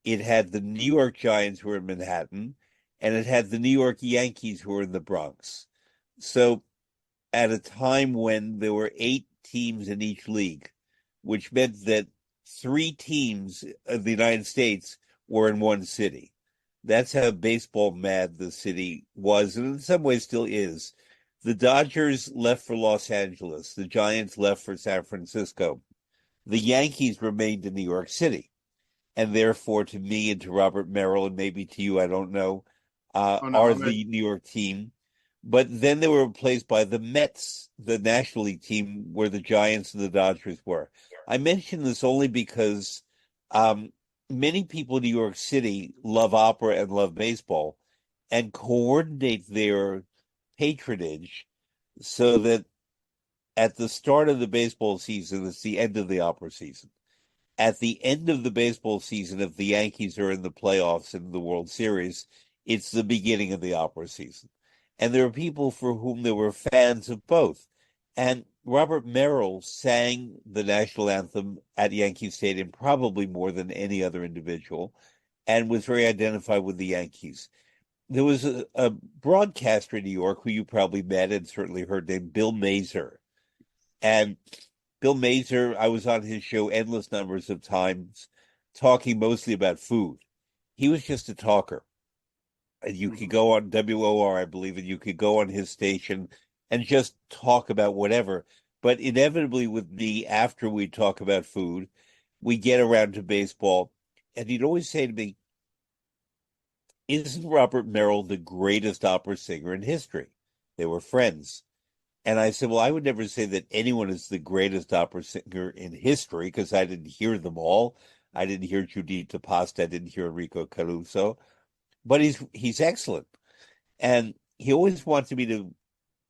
it had the New York Giants who were in Manhattan, and it had the New York Yankees who were in the Bronx. So at a time when there were 8 teams in each league, which meant that 3 teams of the United States were in one city. That's how baseball mad the city was, and in some ways still is. The Dodgers left for Los Angeles. The Giants left for San Francisco. The Yankees remained in New York City. And therefore, to me and to Robert Merrill, and maybe to you, I don't know, Oh no, are I'm a, the New York team. But then they were replaced by the Mets, the National League team, where the Giants and the Dodgers were. I mention this only because many people in New York City love opera and love baseball and coordinate their patronage so that at the start of the baseball season, it's the end of the opera season. At the end of the baseball season, if the Yankees are in the playoffs in the World Series, it's the beginning of the opera season. And there are people for whom there were fans of both. And Robert Merrill sang the national anthem at Yankee Stadium probably more than any other individual and was very identified with the Yankees. There was a broadcaster in New York who you probably met and certainly heard, named Bill Mazer. And Bill Mazer, I was on his show endless numbers of times, talking mostly about food. He was just a talker. And you could go on WOR, I believe, and you could go on his station and just talk about whatever. But inevitably, with me, after we talk about food, we get around to baseball. And he'd always say to me, isn't Robert Merrill the greatest opera singer in history? They were friends. And I said, well, I would never say that anyone is the greatest opera singer in history because I didn't hear them all. I didn't hear Giuditta Pasta. I didn't hear Enrico Caruso. But he's excellent. And he always wanted me to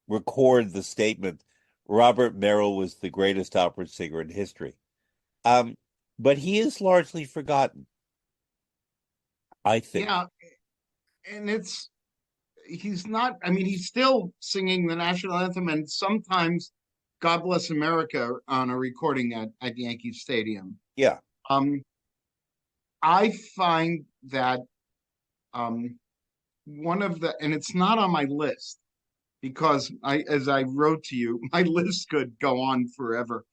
record the statement, Robert Merrill was the greatest opera singer in history. But he is largely forgotten, I think. yeah, and he's not, I mean, he's still singing the national anthem and sometimes God Bless America on a recording at Yankee Stadium. Yeah. Um, I find that um, one of the, and it's not on my list because as I wrote to you, my list could go on forever.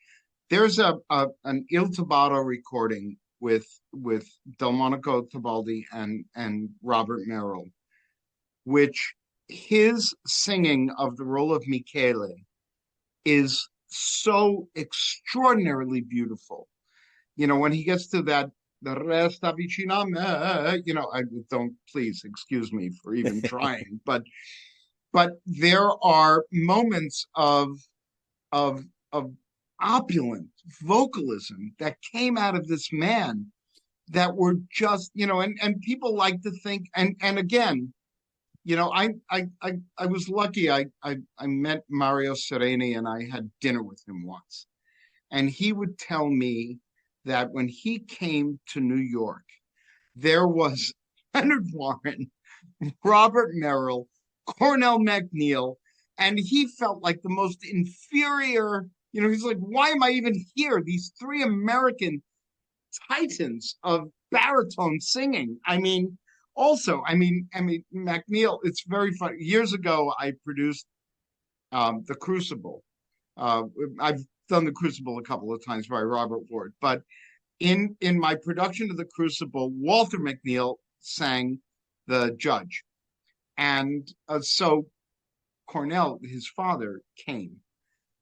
There's an Il Tabato recording with Delmonico Tibaldi and Robert Merrill, which his singing of the role of Michele is so extraordinarily beautiful. You know, when he gets to that, the resta vicina me, you know, I don't, please excuse me for even trying, but there are moments of of opulent vocalism that came out of this man that were just, you know, and people like to think, and again, you know, I was lucky. I met Mario Sereni and I had dinner with him once. And he would tell me that when he came to New York, there was Leonard Warren, Robert Merrill, Cornell McNeil, and he felt like the most inferior. You know, he's like, why am I even here? These three American titans of baritone singing. I mean, McNeil. It's very funny. Years ago, I produced the Crucible. I've done the Crucible a couple of times by Robert Ward, but in my production of the Crucible, Walter McNeil sang the judge, and so Cornell, his father, came,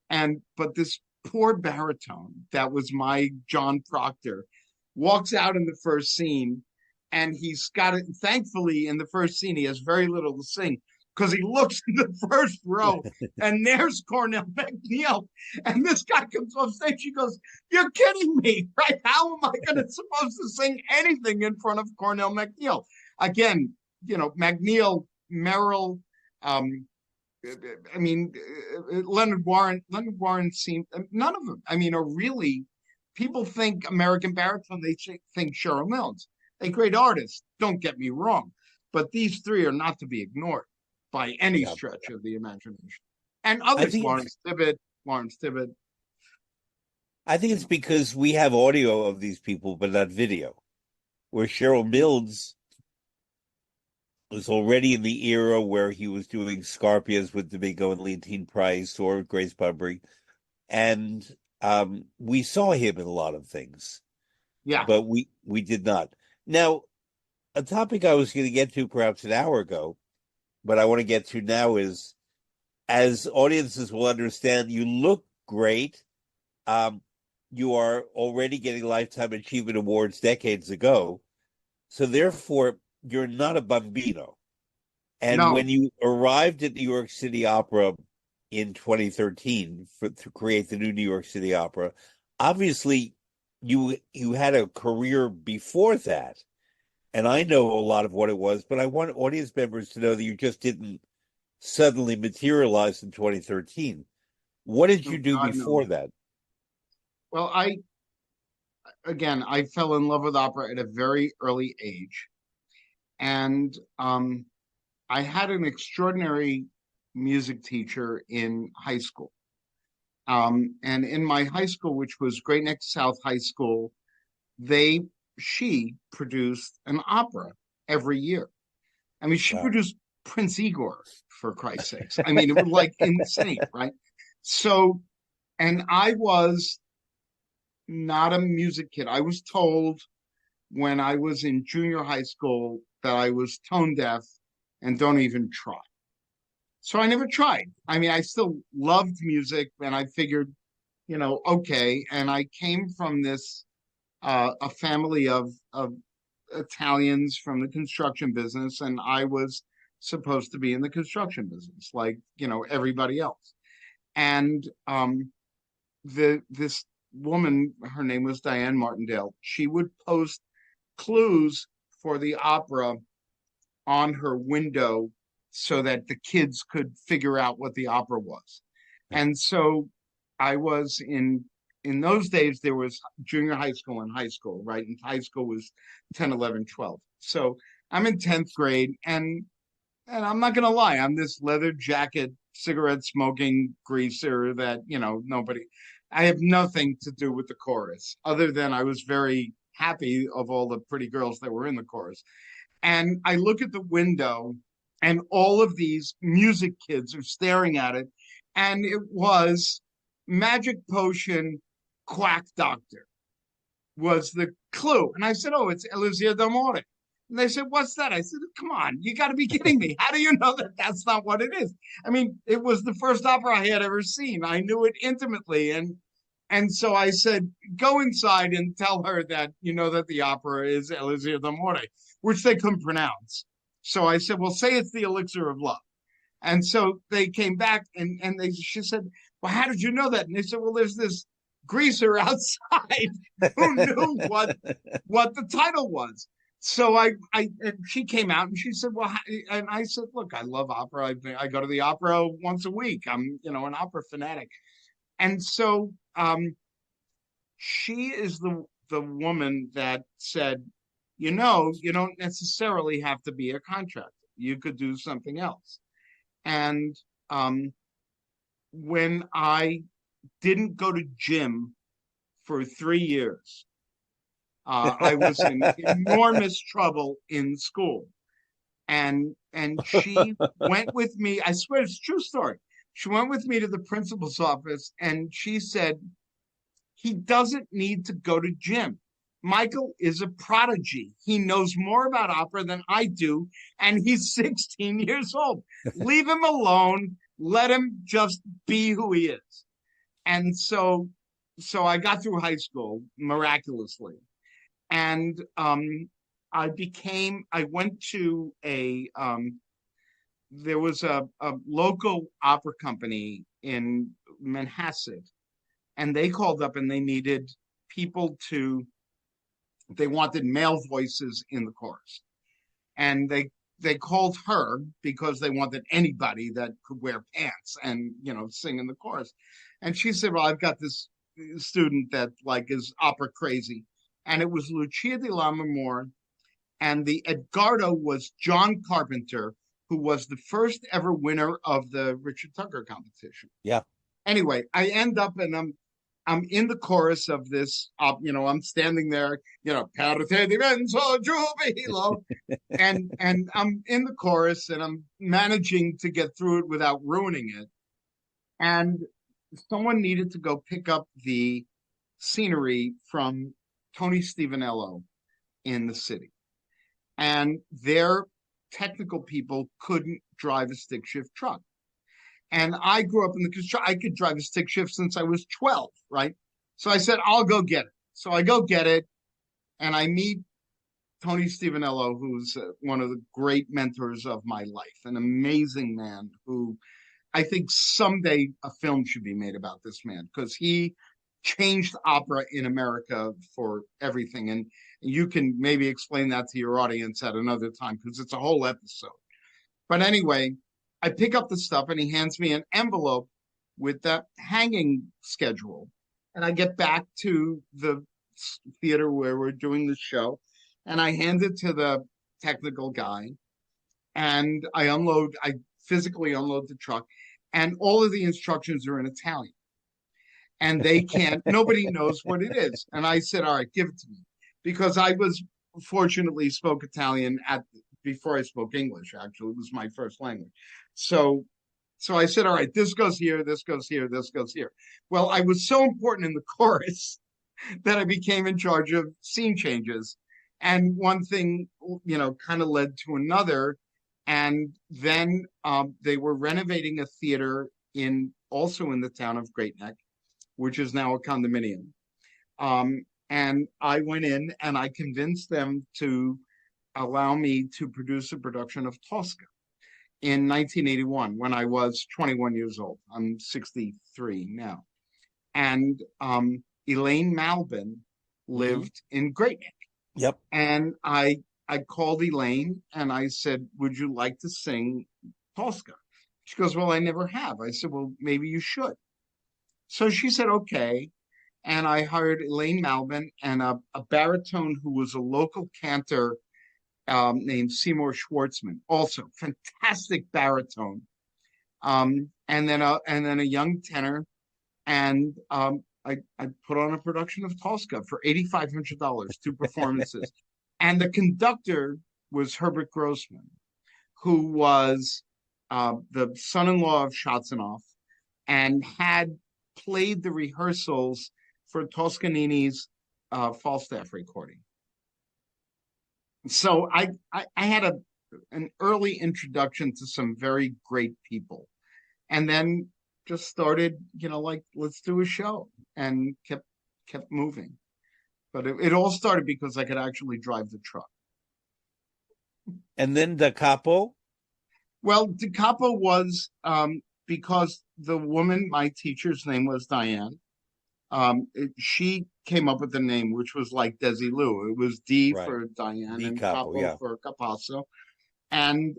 and but this poor baritone that was my John Proctor walks out in the first scene, and he's got it. Thankfully, in the first scene, he has very little to sing because he looks in the first row, and there's Cornell McNeil, and this guy comes off stage. He goes, "You're kidding me, right? How am I going to supposed to sing anything in front of Cornell McNeil?" Again, you know, McNeil, Merrill. Um, I mean, Leonard Warren. Leonard Warren seemed none of them. I mean, are really people think American baritone. They think Cheryl Mills, a great artist. Don't get me wrong, but these three are not to be ignored by any Yeah. stretch of the imagination. And I others, think it's Lawrence Tibbett. I think You it's know, because we have audio of these people, but not video. Where Cheryl Mills was already in the era where he was doing Scarpias with Domingo and Leontine Price or Grace Bumbry, and we saw him in a lot of things, yeah, but we did not. Now, a topic I was going to get to perhaps an hour ago, but I want to get to now is, as audiences will understand, you look great. Um, you are already getting Lifetime Achievement Awards decades ago. So therefore, you're not a bambino. And no, when you arrived at New York City Opera in 2013 to create the new New York City Opera, obviously you had a career before that. And I know a lot of what it was, but I want audience members to know that you just didn't suddenly materialize in 2013. What did no, you do God, no. before that? Well, I fell in love with opera at a very early age, and I had an extraordinary music teacher in high school. And in my high school, which was Great Neck South High School, they she produced an opera every year. I mean, she Wow. produced Prince Igor, for Christ's sakes. I mean, it was like insane, right? So, and I was not a music kid. I was told when I was in junior high school that I was tone deaf and don't even try. So I never tried. I mean, I still loved music and I figured, you know, okay. And I came from this a family of Italians from the construction business, and I was supposed to be in the construction business, like you know everybody else. And the this woman, her name was Diane Martindale. She would post clues for the opera on her window so that the kids could figure out what the opera was. And so I was in those days there was junior high school and high school, right? And high school was 10, 11, 12. So I'm in 10th grade, and I'm not gonna lie, I'm this leather jacket, cigarette smoking greaser that, nobody, I have nothing to do with the chorus other than I was very happy of all the pretty girls that were in the chorus. And I look at the window, and all of these music kids are staring at it. And it was Magic Potion Quack Doctor was the clue. And I said, "Oh, it's Elisir d'Amore." And they said, "What's that?" I said, "Come on, you got to be kidding me. How do you know that that's not what it is?" I mean, it was the first opera I had ever seen. I knew it intimately. And so I said, "Go inside and tell her that you know that the opera is Elisir d'Amore," which they couldn't pronounce. So I said, "Well, say it's the elixir of love." And so they came back, and she said, "Well, how did you know that?" And they said, "Well, there's this greaser outside who knew what the title was." So and she came out and she said, "Well," and I said, "Look, I love opera. I go to the opera once a week. I'm, an opera fanatic." And so she is the woman that said, you don't necessarily have to be a contractor. You could do something else. And when I didn't go to gym for 3 years, I was in enormous trouble in school. And she went with me. I swear it's a true story. She went with me to the principal's office, and she said, "He doesn't need to go to gym. Michael is a prodigy. He knows more about opera than I do, and he's 16 years old. Leave him alone. Let him just be who he is." And so I got through high school miraculously. And I went to there was a local opera company in Manhasset, and they called up and they needed people they wanted male voices in the chorus. And they called her because they wanted anybody that could wear pants and, sing in the chorus. And she said, "Well, I've got this student that like is opera crazy." And it was Lucia di Lammermoor, and the Edgardo was John Carpenter, who was the first ever winner of the Richard Tucker competition. Yeah. Anyway, I end up and I'm in the chorus of this, I'm standing there, "Per te divento giubilo," and I'm in the chorus and I'm managing to get through it without ruining it. And someone needed to go pick up the scenery from Tony Stevenello in the city. And their technical people couldn't drive a stick shift truck. And I grew up in the construction. I could drive a stick shift since I was 12, right? So I said, "I'll go get it." So I go get it, and I meet Tony Stevenello, who's one of the great mentors of my life, an amazing man who I think someday a film should be made about this man because he changed opera in America for everything. And you can maybe explain that to your audience at another time because it's a whole episode. But anyway, I pick up the stuff and he hands me an envelope with that hanging schedule. And I get back to the theater where we're doing the show and I hand it to the technical guy and I physically unload the truck, and all of the instructions are in Italian. And nobody knows what it is. And I said, "All right, give it to me." Because I fortunately spoke Italian before I spoke English, actually. It was my first language. So I said, "All right, this goes here, this goes here, this goes here." Well, I was so important in the chorus that I became in charge of scene changes. And one thing, kind of led to another. And then they were renovating a theater also in the town of Great Neck, which is now a condominium. And I went in and I convinced them to allow me to produce a production of Tosca in 1981 when I was 21 years old. I'm 63 now. And Elaine Malbin lived in Great Neck. Yep. And I called Elaine and I said, "Would you like to sing Tosca?" She goes, "Well, I never have." I said, "Well, maybe you should." So she said, "Okay." And I hired Elaine Malbin and a baritone who was a local cantor named Seymour Schwartzman, also fantastic baritone. And then a young tenor, and I put on a production of Tosca for $8,500, two performances, and the conductor was Herbert Grossman, who was the son-in-law of Schatzenoff and had played the rehearsals for Toscanini's Falstaff recording. So I had an early introduction to some very great people, and then just started, like, let's do a show, and kept moving. But it all started because I could actually drive the truck. And then Da Capo. Well, Da Capo was because the woman, my teacher's name was Diane. She came up with the name, which was like Desilu. It was D Right. for Diane Di and Capo, Capo yeah. for Capasso, and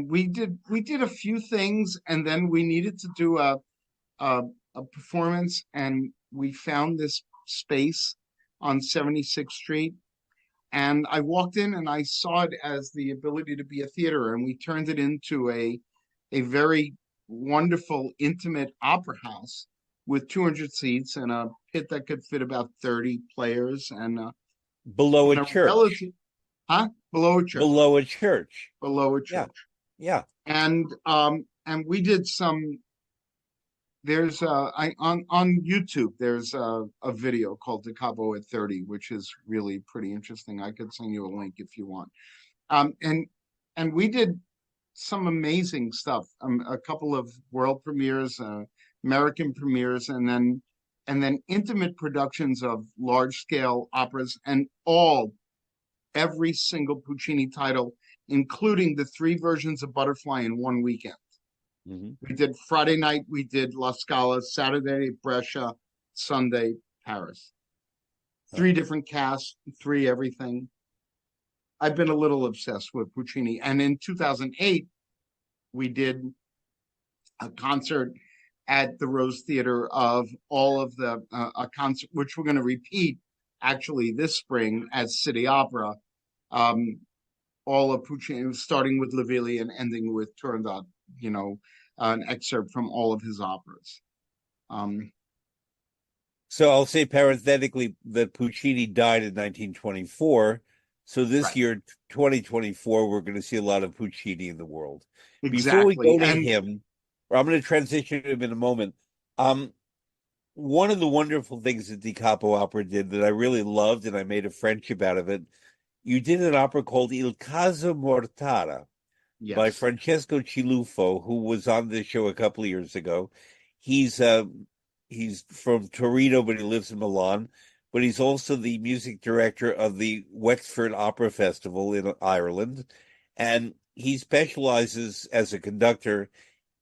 we did a few things, and then we needed to do a, a performance, and we found this space on 76th Street. And I walked in and I saw it as the ability to be a theater, and we turned it into a very wonderful, intimate opera house with 200 seats and a pit that could fit about 30 players, and Below in a a church. relative, huh? Below a church, Below a church. below a Yeah. church. Yeah. And we did some. There's on YouTube. There's a video called "Da Capo at 30," which is really pretty interesting. I could send you a link if you want. Um, and and we did some amazing stuff. A couple of world premieres, American premieres, and then intimate productions of large scale operas, and every single Puccini title, including the three versions of Butterfly in one weekend. Hmm. We did Friday night, we did La Scala, Saturday, Brescia, Sunday, Paris. Three different casts, three everything. I've been a little obsessed with Puccini. And in 2008, we did a concert at the Rose Theater of all of a concert, which we're going to repeat actually this spring at City Opera. Um, all of Puccini, starting with Le Villi and ending with Turandot, an excerpt from all of his operas. Um, So I'll say parenthetically that Puccini died in 1924. So this right, year, 2024, we're going to see a lot of Puccini in the world. Before we exactly. go to And him, or I'm going to transition to him in a moment. Um, One of the wonderful things that Di Capo Opera did that I really loved, and I made a friendship out of it, you did an opera called Il Caso Mortara by yes, Francesco Ciluffo, who was on this show a couple of years ago. He's he's from Torino, but he lives in Milan. But he's also the music director of the Wexford Opera Festival in Ireland, and he specializes as a conductor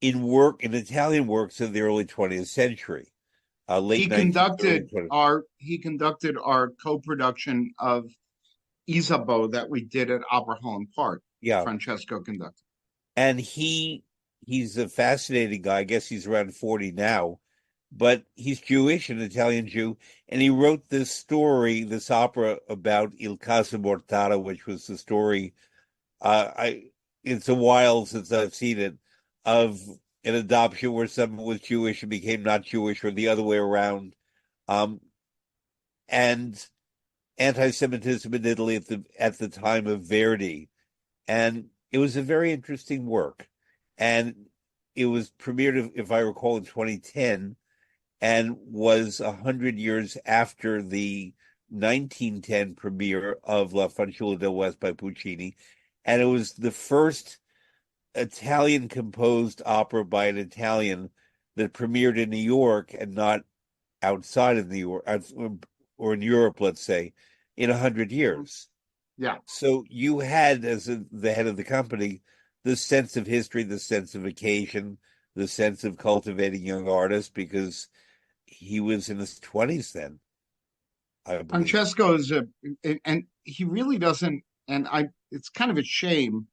in Italian works of the early 20th century, late he 19th, early conducted 20th. our co-production of Isabeau that we did at Opera Holland Park. Yeah, Francesco conducted. and he's a fascinating guy. I guess he's around 40 now, but he's Jewish, an Italian Jew, and he wrote this story, this opera about Il Caso Mortara, which was the story. I It's a while since I've seen it, of an adoption where someone was Jewish and became not Jewish, or the other way around, um, and anti-Semitism in Italy at the time of Verdi, and it was a very interesting work, and it was premiered, if I recall, in 2010, and was 100 years after the 1910 premiere of La Fanciulla del West by Puccini, and it was the first Italian composed opera by an Italian that premiered in New York and not outside of New York, or in Europe, let's say, in 100 years. Yeah. So you had, as the head of the company, the sense of history, the sense of occasion, the sense of cultivating young artists, because he was in his 20s then, I believe. Francesco and he really doesn't, and it's kind of a shame,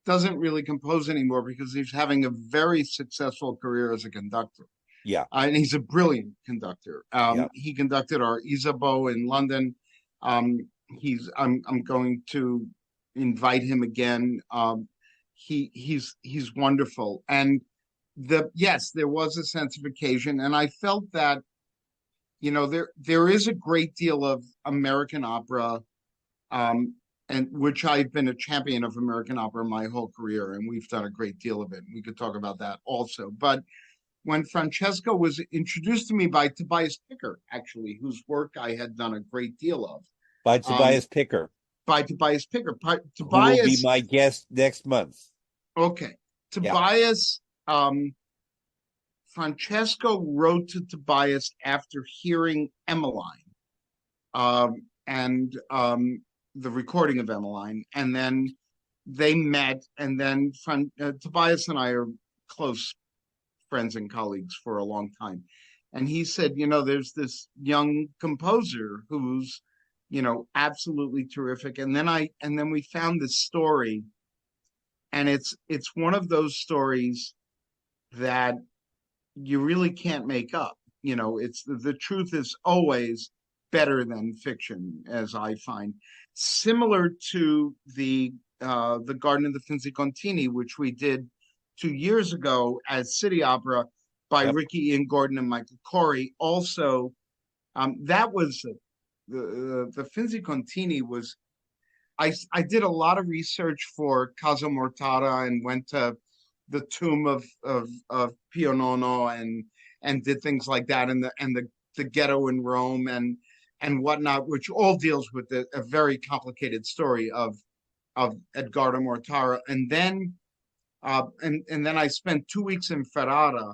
doesn't really compose anymore because he's having a very successful career as a conductor. Yeah, And he's a brilliant conductor. yeah. He conducted our Isabeau in London. I'm going to invite him again. He's wonderful, and yes, there was a sense of occasion, and I felt that there is a great deal of American opera, um, and which I've been a champion of American opera my whole career, and we've done a great deal of it. We could talk about that also, but when Francesco was introduced to me by Tobias Picker, actually, whose work I had done a great deal of, By um, Tobias Picker, by Tobias Picker. who will be Tobias, my guest next month. okay, Yeah. Tobias, Francesco wrote to Tobias after hearing Emmeline, and the recording of Emmeline, and then they met, and then Tobias and I are close friends and colleagues for a long time. And he said, there's this young composer who's, absolutely terrific. And then we found this story, and it's one of those stories that you really can't make up. It's the truth is always better than fiction, as I find. Similar to the Garden of the Finzi-Contini, which we did 2 years ago as City Opera by Yep. Ricky Ian Gordon and Michael Corey. Also, that was the Finzi-Contini was. I did a lot of research for Casa Mortada and went to the tomb of Pio Nono and did things like that, and the ghetto in Rome and whatnot, which all deals with a very complicated story of Edgardo Mortara. And then I spent 2 weeks in Ferrara,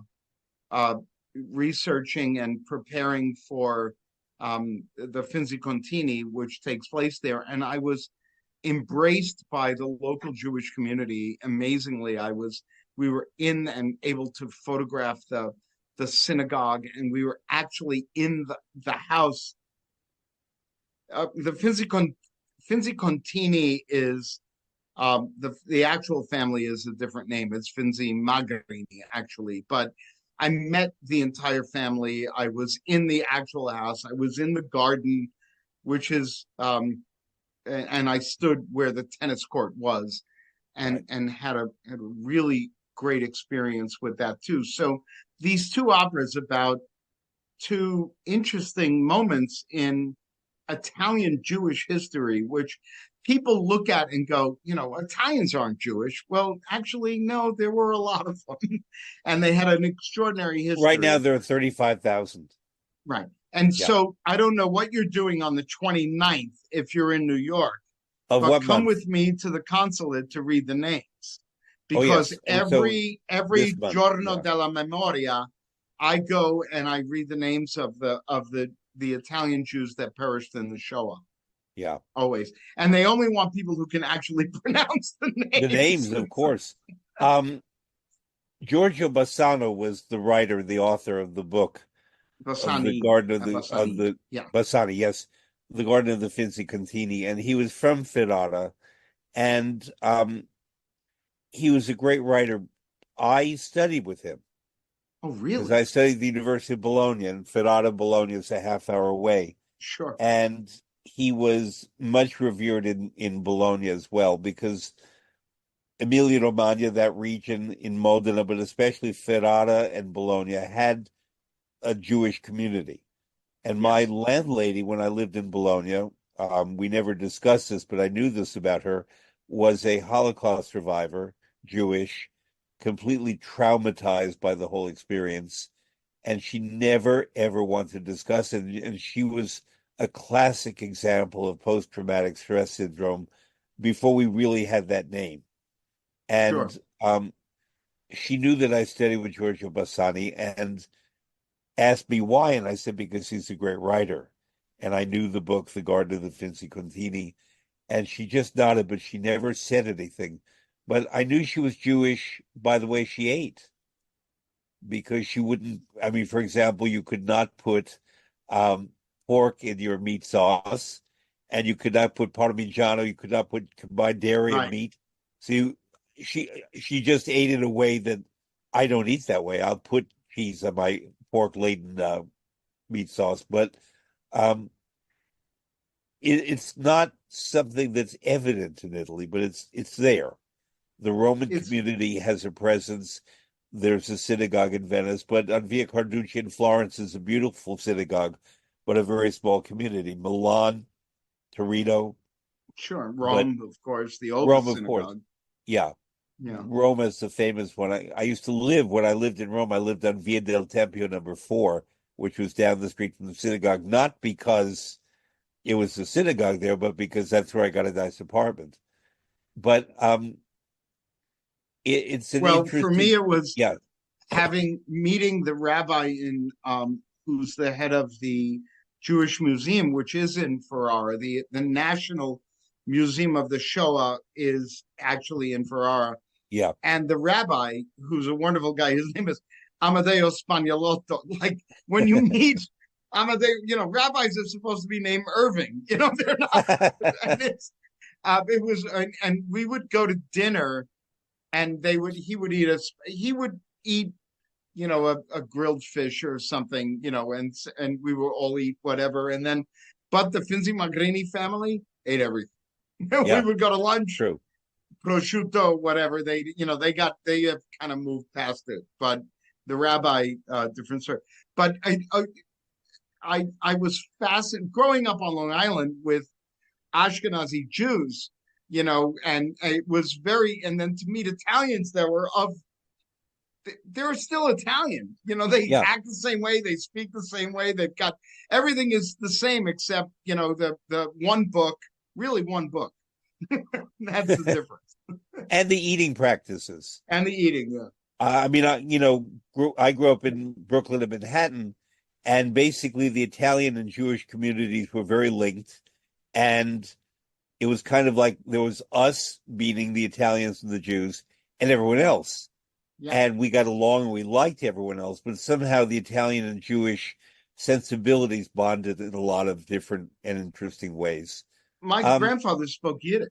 uh, researching and preparing for the Finzi-Contini, which takes place there. And I was embraced by the local Jewish community. Amazingly, we were in and able to photograph the synagogue, and we were actually in the house. The Finzi-Contini is the actual family is a different name. It's Finzi Magarini, actually. But I met the entire family. I was in the actual house. I was in the garden, which is and I stood where the tennis court was, Right. and had a really great experience with that too. So these two operas about two interesting moments in Italian Jewish history, which people look at and go, Italians aren't Jewish. Well, actually, no, there were a lot of them, and they had an extraordinary Right now history. there are 35,000. Right. And Yeah. so I don't know what you're doing on the 29th if you're in New York, Of but what come month? with me to the consulate to read the names, Oh, because yes. And so this every month. giorno Yeah. della memoria, I go and I read the names of the Italian Jews that perished in the Shoah, Yeah. always. And they only want people who can actually pronounce the The names. names, of course. Um, Giorgio Bassano was the writer, the author of the book of the Bassani, Garden of Bassani. the Yeah, Bassani, yes, the Garden of the Finzi-Contini, and he was from Ferrara, and he was a great writer. I studied with him oh because really? I studied at the University of Bologna, and Ferrara, Bologna is a half hour away, Sure. and he was much revered in Bologna as well because Emilia Romagna, that region in Modena, but especially Ferrara and Bologna, had a Jewish community. And my Yes. landlady, when I lived in Bologna, we never discussed this, but I knew this about her, was a Holocaust survivor, Jewish, completely traumatized by the whole experience. And she never, ever wanted to discuss it. And she was a classic example of post-traumatic stress syndrome before we really had that name. Sure. And she knew that I studied with Giorgio Bassani and asked me why, and I said because he's a great writer. And I knew the book, The Garden of the Finzi-Contini, and she just nodded, but she never said anything. But I knew she was Jewish by the way she ate, because she wouldn't. I mean, for example, you could not put um, pork in your meat sauce, and you could not put Parmigiano. You could not put combined dairy and Right. meat. So she just ate in a way that I don't eat that way. I'll put cheese on my pork laden meat sauce, but um, it's not something that's evident in Italy, but it's there. The Roman It's community has a presence. There's a synagogue in Venice, but on Via Carducci in Florence is a beautiful synagogue, but a very small community. Milan, Torino, sure but Rome, of course, the Rome, oldest of course. synagogue. Yeah, Yeah. Rome is the famous one. I used to live, when I lived in Rome, I lived on Via del Tempio number 4, which was down the street from the synagogue, not because it was the synagogue there, but because that's where I got a nice apartment. But it's an Well, for me, interesting, it was yeah, having meeting the rabbi in who's the head of the Jewish Museum, which is in Ferrara. The National Museum of the Shoah is actually in Ferrara, yeah. and the rabbi, who's a wonderful guy, his name is Amadeo Spagnolotto. Like when you meet Amadeo, rabbis are supposed to be named Irving. They're not. And it was, and we would go to dinner, and he would eat a grilled fish or something, and we would all eat whatever, and then but the Finzi Magrini family ate everything. We Yeah, would go to lunch, true. prosciutto, whatever. They have kind of moved past it, but the rabbi, different story. But I was fascinated growing up on Long Island with Ashkenazi Jews, and it was and then to meet Italians that were they're still Italian. They Yeah. act the same way, they speak the same way, they've got everything is the same except, the one book, really one book. That's the difference. And the eating practices. And the eating, yeah. I mean, I grew up in Brooklyn and Manhattan, and basically the Italian and Jewish communities were very linked. And it was kind of like there was us beating the Italians and the Jews and everyone Yeah. else. Yeah. And we got along and we liked everyone else, but somehow the Italian and Jewish sensibilities bonded in a lot of different and interesting ways. My Um, grandfather spoke Yiddish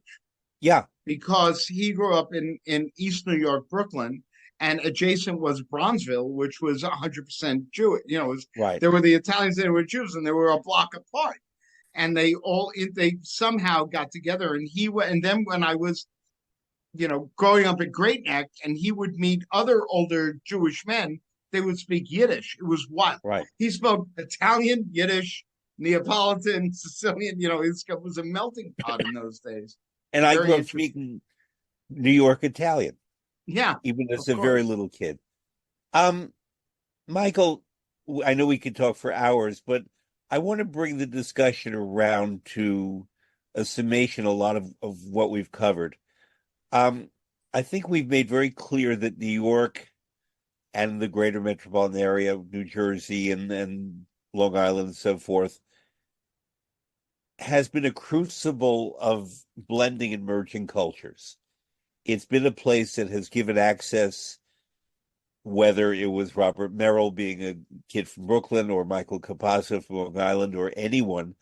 yeah, because he grew up in East New York, Brooklyn, and adjacent was Bronzeville, which was 100% Jewish. right, There were the Italians, there were Jews, and they were a block apart. And they somehow got together. And and then when I was, growing up at Great Neck, and he would meet other older Jewish men, they would speak Yiddish. It was wild. right. He spoke Italian, Yiddish, Neapolitan, Sicilian. It was a melting pot in those days. And I Very grew up interesting. speaking New York Italian, Yeah, even as of a very course. little kid. Um, Michael, I know we could talk for hours, but I want to bring the discussion around to a summation, a lot of what we've covered. Um, I think we've made very clear that New York and the greater metropolitan area of New Jersey and Long Island and so forth has been a crucible of blending and merging cultures. It's been a place that has given access, whether it was Robert Merrill being a kid from Brooklyn or Michael Capasso from Long Island or anyone,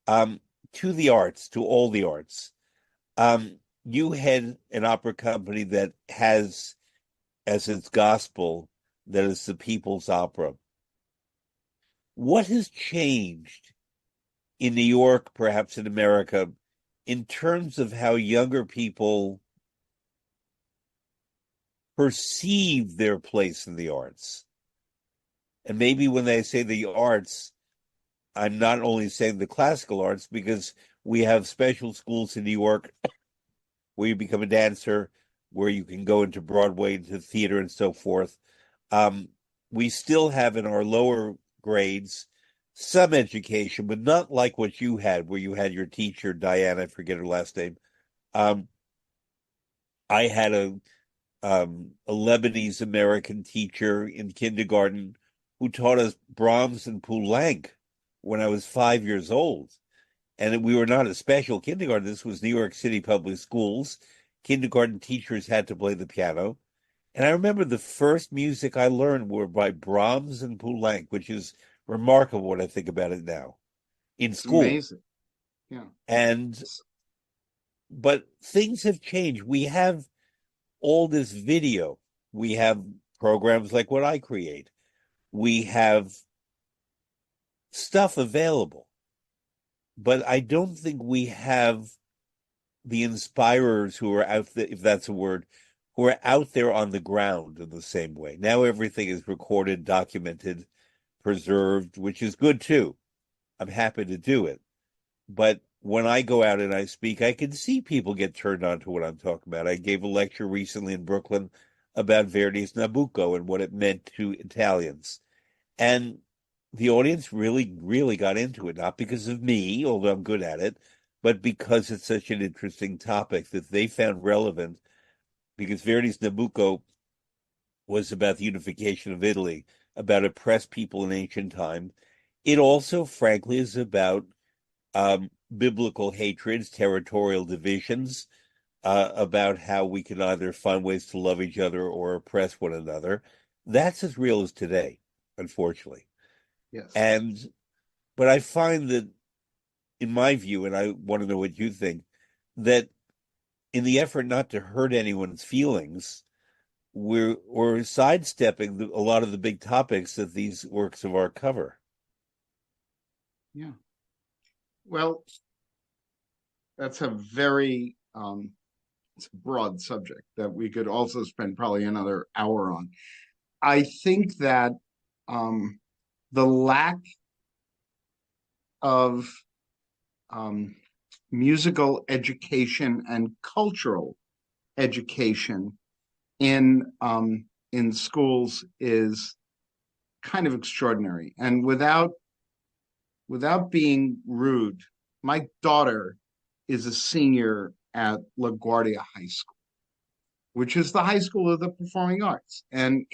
um, to the arts, to all the arts. You had an opera company that has as its gospel that is the people's opera. What has changed in New York, perhaps in America, in terms of how younger people perceive their place in the arts? And maybe when they say the arts, I'm not only saying the classical arts, because we have special schools in New York where you become a dancer, where you can go into Broadway, into theater, and so forth. Um, we still have in our lower grades some education, but not like what you had, where you had your teacher, Diane, I forget her last name. Um, I had a Lebanese American teacher in kindergarten who taught us Brahms and Poulenc when I was 5 years old. And we were not a special kindergarten. This was New York City public schools. Kindergarten teachers had to play the piano. And I remember the first music I learned were by Brahms and Poulenc, which is remarkable when I think about it now, in It's school. amazing. Yeah. And but things have changed. We have all this video. We have programs like what I create. We have stuff available. but I don't think we have the inspirers who are out there, if that's a word, who are out there on the ground in the same way. Now everything is recorded, documented, preserved, which is good too. I'm happy to do it. But when I go out and I speak, I can see people get turned on to what I'm talking about. I gave a lecture recently in Brooklyn about Verdi's Nabucco and what it meant to Italians. And the audience really, really got into it, not because of me, although I'm good at it, but because it's such an interesting topic that they found relevant, because Verdi's Nabucco was about the unification of Italy, about oppressed people in ancient time. It also, frankly, is about biblical hatreds, territorial divisions, about how we can either find ways to love each other or oppress one another. That's as real as today, unfortunately. Yes. And but I find that, in my view, and I want to know what you think, that in the effort not to hurt anyone's feelings, we're sidestepping a lot of the big topics that these works of art cover. Yeah. Well, that's a very it's a broad subject that we could also spend probably another hour on. I think that the lack of um, musical education and cultural education in schools is kind of extraordinary. And without being rude, my daughter is a senior at LaGuardia High School, which is the high school of the performing arts. And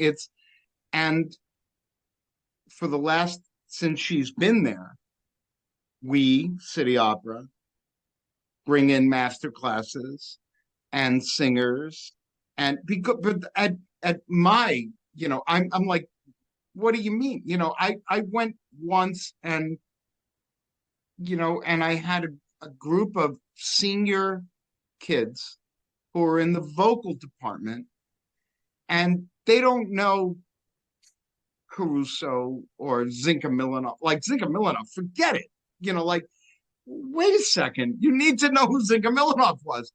for the last, since she's been there, we, City Opera, bring in master classes and singers. And because, but at my, I'm like, what do you mean? I went once and I had a group of senior kids who are in the vocal department and they don't know Caruso or Zinka Milanov. Like Zinka Milanov, forget it. Like, wait a second, you need to know who Zinka Milanov was.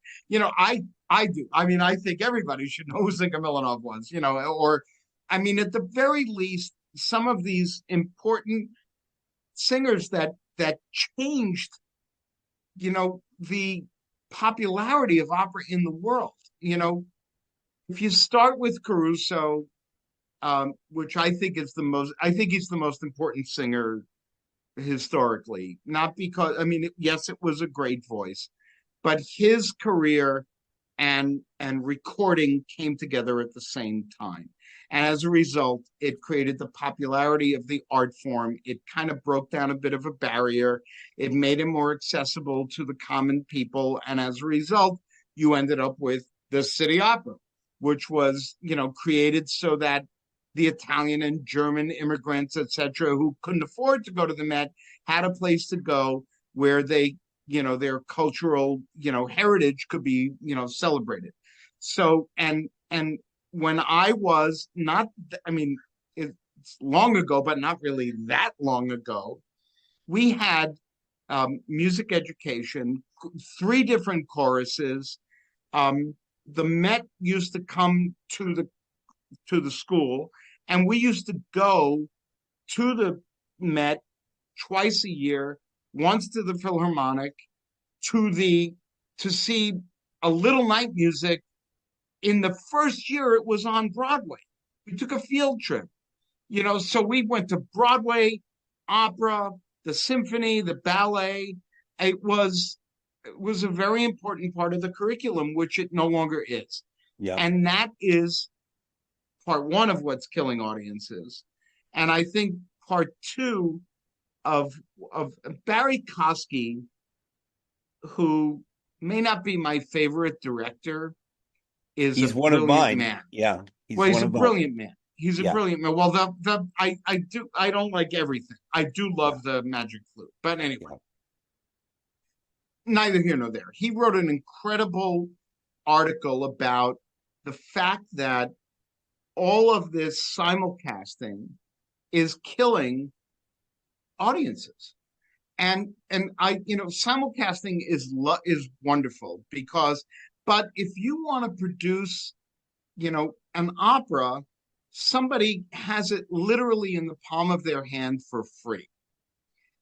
I do. I mean, I think everybody should know who Zinka Milanov was, or I mean, at the very least, some of these important singers that changed, the popularity of opera in the world. If you start with Caruso, which I think he's the most important singer historically. Not because, I mean, yes, it was a great voice, but his career and recording came together at the same time. And as a result, it created the popularity of the art form. It kind of broke down a bit of a barrier. It made it more accessible to the common people. And as a result, you ended up with the City Opera, which was, created so that the Italian and German immigrants, etc., who couldn't afford to go to the Met, had a place to go where their cultural heritage could be celebrated. So and when I was not, I mean, it's long ago, but not really that long ago, we had music education, three different choruses. The Met used to come to the school, and we used to go to the Met twice a year, once to the Philharmonic, to see a little night music. In the first year, it was on Broadway. We took a field trip, so we went to Broadway, opera, the symphony, the ballet. It was it was a very important part of the curriculum, which it no longer is. Yeah. And that is part one of what's killing audiences. And I think part two of of Barry Kosky, who may not be my favorite director, is a He's one of brilliant mine. man. Yeah, he's Well, he's one a of mine. brilliant man. He's a Yeah, brilliant man. Well, I don't like everything. I do yeah, love the Magic Flute, but anyway, yeah. neither here nor there. He wrote an incredible article about the fact that all of this simulcasting is killing audiences. And I, simulcasting is wonderful because, but if you want to produce, an opera, somebody has it literally in the palm of their hand for free.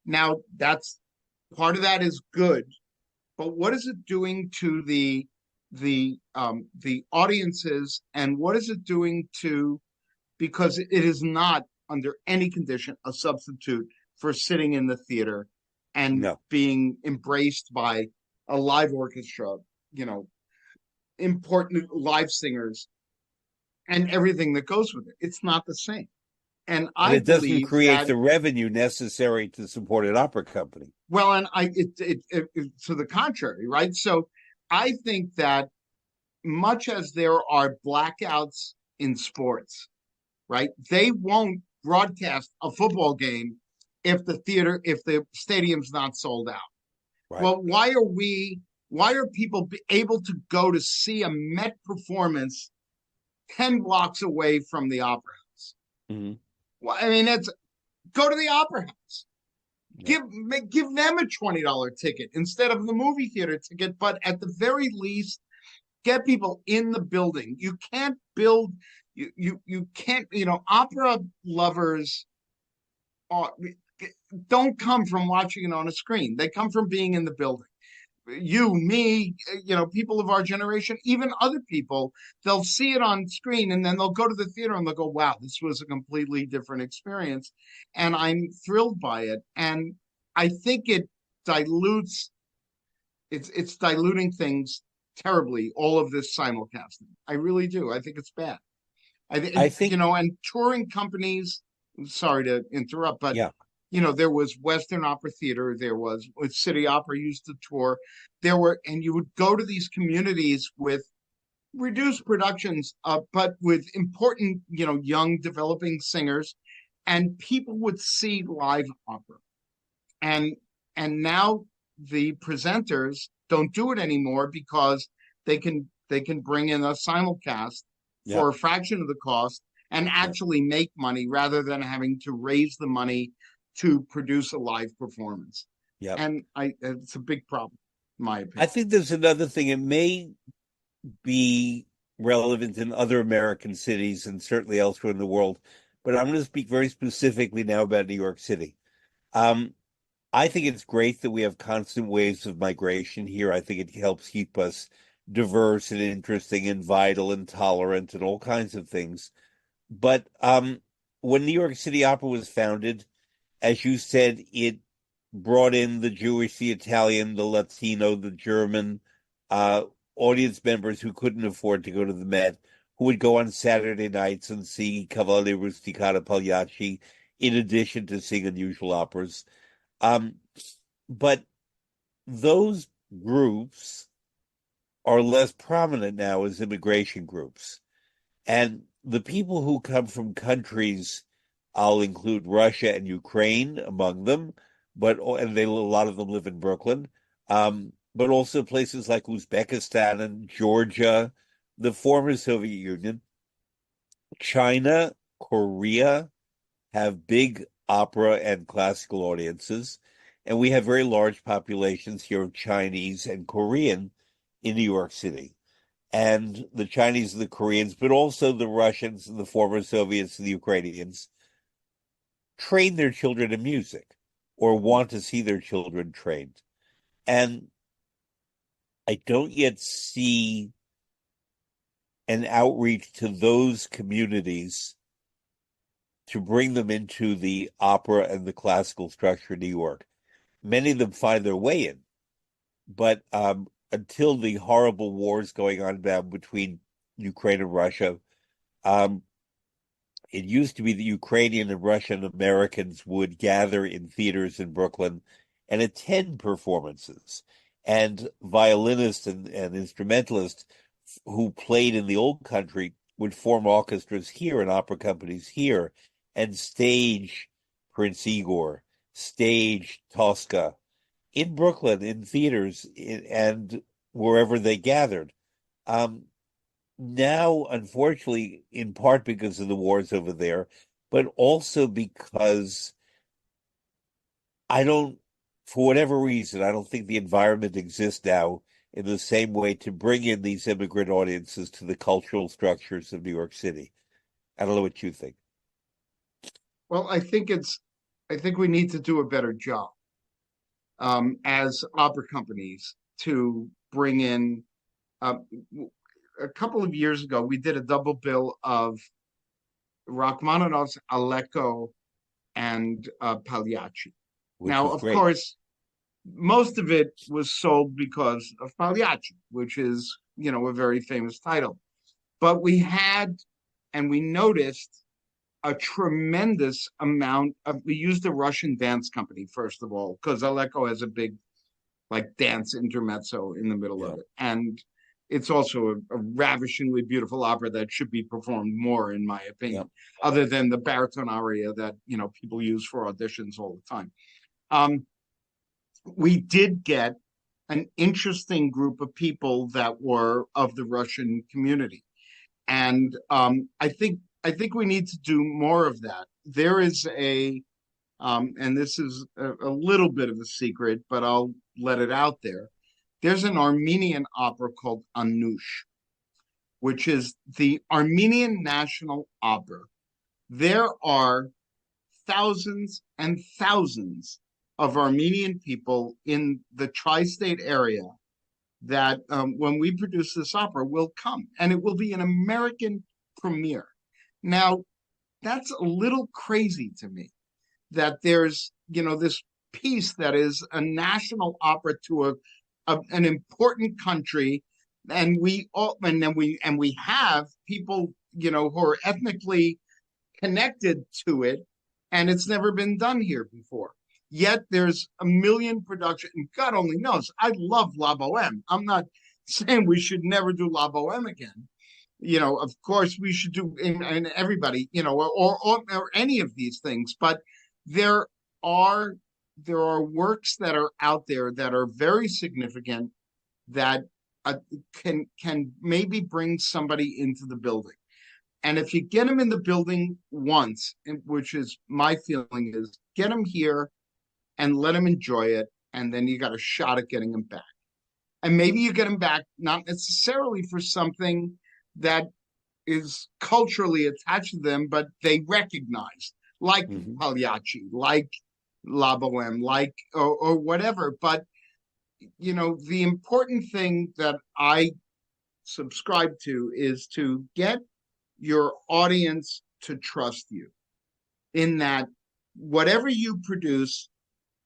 Now, that's part of that is good, but what is it doing to the audiences, and what is it doing to, because it is not under any condition a substitute for sitting in the theater and No. being embraced by a live orchestra, you know, important live singers and everything that goes with it. It's not the same. And And I it doesn't believe create that, the revenue necessary to support an opera company. well, and to the contrary, right? So I think that much as there are blackouts in sports, right? They won't broadcast a football game if the stadium's not sold out. Right. Well, why are people able to go to see a Met performance 10 blocks away from the opera house? Mm-hmm. Well, I mean, it's go to the opera house. Yeah. Give them a $20 ticket instead of the movie theater ticket, but at the very least, get people in the building. You can't build you can't, opera lovers are, don't come from watching it on a screen. They come from being in the building. You, me, people of our generation, even other people, they'll see it on screen and then they'll go to the theater and they'll go, wow, this was a completely different experience. And I'm thrilled by it. And I think dilutes, it's diluting things terribly, all of this simulcasting. I really do. I think it's bad. I think, And touring companies, sorry to interrupt, but yeah, there was Western Opera Theater, there was with City Opera used to tour. And you would go to these communities with reduced productions, but with important, young developing singers, and people would see live opera. And now the presenters don't do it anymore because they can bring in a simulcast yeah, for a fraction of the cost and yeah, actually make money rather than having to raise the money to produce a live performance. yeah. And it's a big problem, in my I opinion. think there's another thing. It may be relevant in other American cities and certainly elsewhere in the world, but I'm going to speak very specifically now about New York City. Um, I think it's great that we have constant waves of migration here. I think it helps keep us diverse and interesting and vital and tolerant and all kinds of things. But when New York City Opera was founded, as you said, it brought in the Jewish, the Italian, the Latino, the German uh, audience members who couldn't afford to go to the Met, who would go on Saturday nights and see Cavaliere Rusticata Pagliacci, in addition to seeing unusual operas. Um, but those groups are less prominent now as immigration groups. And the people who come from countries, I'll include Russia and Ukraine among them, and a lot of them live in Brooklyn, but also places like Uzbekistan and Georgia, the former Soviet Union, China, Korea have big opera and classical audiences, and we have very large populations here of Chinese and Korean in New York City, and the Chinese and the Koreans, but also the Russians and the former Soviets and the Ukrainians, train their children in music or want to see their children trained. And I don't yet see an outreach to those communities to bring them into the opera and the classical structure in New York. Many of them find their way in, but until the horrible wars going on now between Ukraine and Russia, um, it used to be the Ukrainian and Russian Americans would gather in theaters in Brooklyn and attend performances. And violinists and instrumentalists who played in the old country would form orchestras here and opera companies here and stage Prince Igor, stage Tosca in Brooklyn in theaters and wherever they gathered. Um, Now, unfortunately, in part because of the wars over there, but also because I don't for whatever reason, I don't think the environment exists now in the same way to bring in these immigrant audiences to the cultural structures of New York City. I don't know what you think. Well, I think we need to do a better job as opera companies to bring in. Uh, a couple of years ago, we did a double bill of Rachmaninoff's Aleko and Pagliacci. Which Now, was of great. course, most of it was sold because of Pagliacci, which is, a very famous title. But we had, and we noticed a tremendous amount of, we used a Russian dance company, first of all, because Aleko has a big, like, dance intermezzo in the middle Yeah, of it. And it's also a ravishingly beautiful opera that should be performed more, in my yeah. opinion, other than the baritone aria that, people use for auditions all the time. Um, we did get an interesting group of people that were of the Russian community, and I think we need to do more of that. There is and this is a little bit of a secret, but I'll let it out there. There's an Armenian opera called Anush, which is the Armenian national opera. There are thousands and thousands of Armenian people in the tri-state area that when we produce this opera will come, and it will be an American premiere. Now, that's a little crazy to me that there's, this piece that is a national opera to an important country, and we have people, who are ethnically connected to it, and it's never been done here before. Yet there's a million production, and God only knows. I love La Boheme. I'm not saying we should never do La Boheme again. Of course we should do, and everybody, or any of these things. But there are there are works that are out there that are very significant that can maybe bring somebody into the building. And if you get them in the building once, which is my feeling, is get them here and let them enjoy it, and then you got a shot at getting them back. And maybe you get them back not necessarily for something that is culturally attached to them, but they recognize, like Hmm. Pagliacci, like La Boheme, like or whatever. But the important thing that I subscribe to is to get your audience to trust you, in that whatever you produce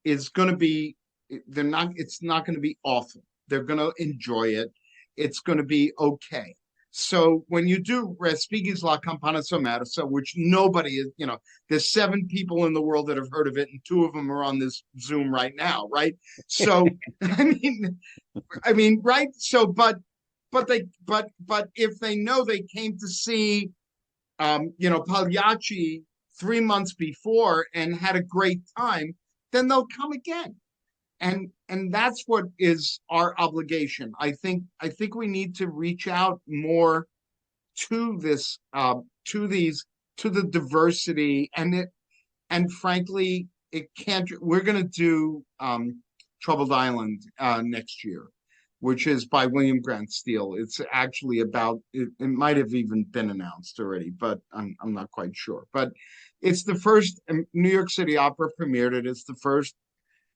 is going to be, it's not going to be awful. They're going to enjoy it. It's going to be okay. So when you do Respighi's La Campana Sommersa, which nobody is, there's 7 people in the world that have heard of it, and 2 of them are on this Zoom right now, right? So I mean, right? So, but if they know they came to see, Pagliacci 3 months before and had a great time, then they'll come again. And that's what is our obligation. I think we need to reach out more to this, to the diversity, and frankly, it can't. We're going to do Troubled Island next year, which is by William Grant Steele. It's actually about it. It might have even been announced already, but I'm not quite sure. But it's the first New York City Opera premiered it. It's the first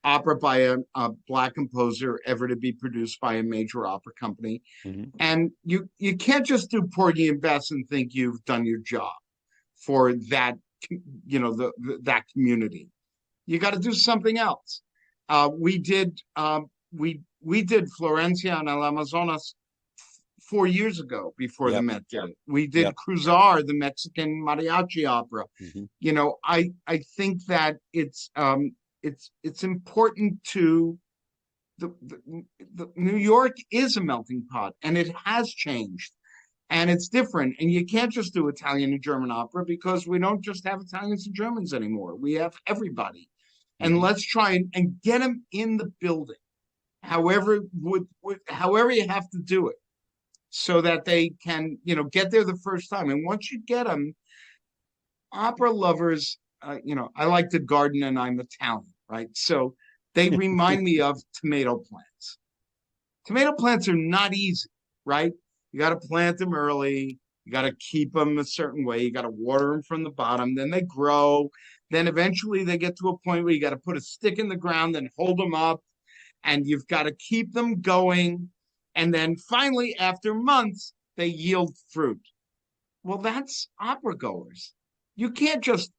opera by a Black composer ever to be produced by a major opera company. Hmm. And you can't just do Porgy and Bess and think you've done your job for that, that community. You got to do something else. We did Florencia and El Amazonas 4 years ago before the Yep. Met did it. We did Yep. Cruzar, the Mexican mariachi opera. Hmm. I think that it's important to the New York is a melting pot, and it has changed, and it's different. And you can't just do Italian and German opera, because we don't just have Italians and Germans anymore. We have everybody. And Hmm. let's try and get them in the building, however you have to do it, so that they can, get there the first time. And once you get them, opera lovers, I like to garden, and I'm Italian, right? So They remind me of tomato plants. Tomato plants are not easy, right? You got to plant them early. You got to keep them a certain way. You got to water them from the bottom. Then they grow. Then eventually they get to a point where you got to put a stick in the ground and hold them up. And you've got to keep them going. And then finally, after months, they yield fruit. Well, that's opera goers. You can't just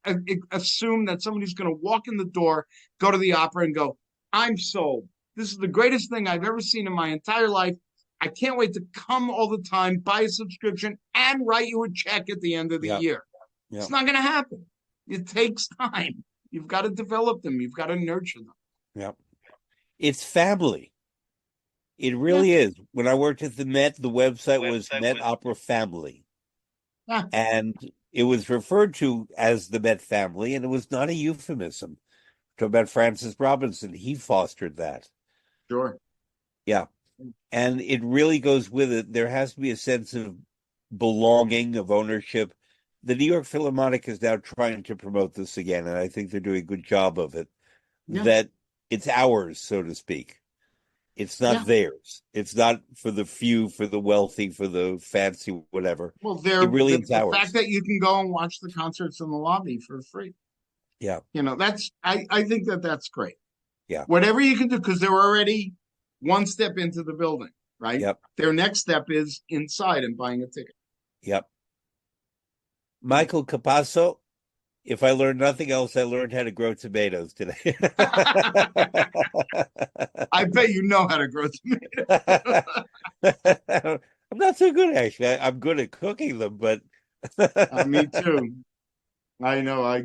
assume that somebody's going to walk in the door, go to the opera, and go, I'm sold. This is the greatest thing I've ever seen in my entire life. I can't wait to come all the time, buy a subscription, and write you a check at the end of the Yeah. year. Yeah. It's not going to happen. It takes time. You've got to develop them. You've got to nurture them. Yeah. It's family. It really is. When I worked at the Met, the website was Met Opera Family. Yeah. And it was referred to as the Met Family, and it was not a euphemism. Talk about Francis Robinson. He fostered that. Sure. Yeah. And it really goes with it. There has to be a sense of belonging, of ownership. The New York Philharmonic is now trying to promote this again, and I think they're doing a good job of it. Yeah. That it's ours, so to speak. It's not theirs. It's not for the few, for the wealthy, for the fancy, whatever. Well, It really is the ours. fact that you can go and watch the concerts in the lobby for free. Yeah. That's I think that's great. Yeah. Whatever you can do, because they're already one step into the building, right? Yep. Their next step is inside and buying a ticket. Yep. Michael Capasso, if I learned nothing else, I learned how to grow tomatoes today. I bet you know how to grow tomatoes. I'm not so good, actually. I'm good at cooking them, but Me too. I know.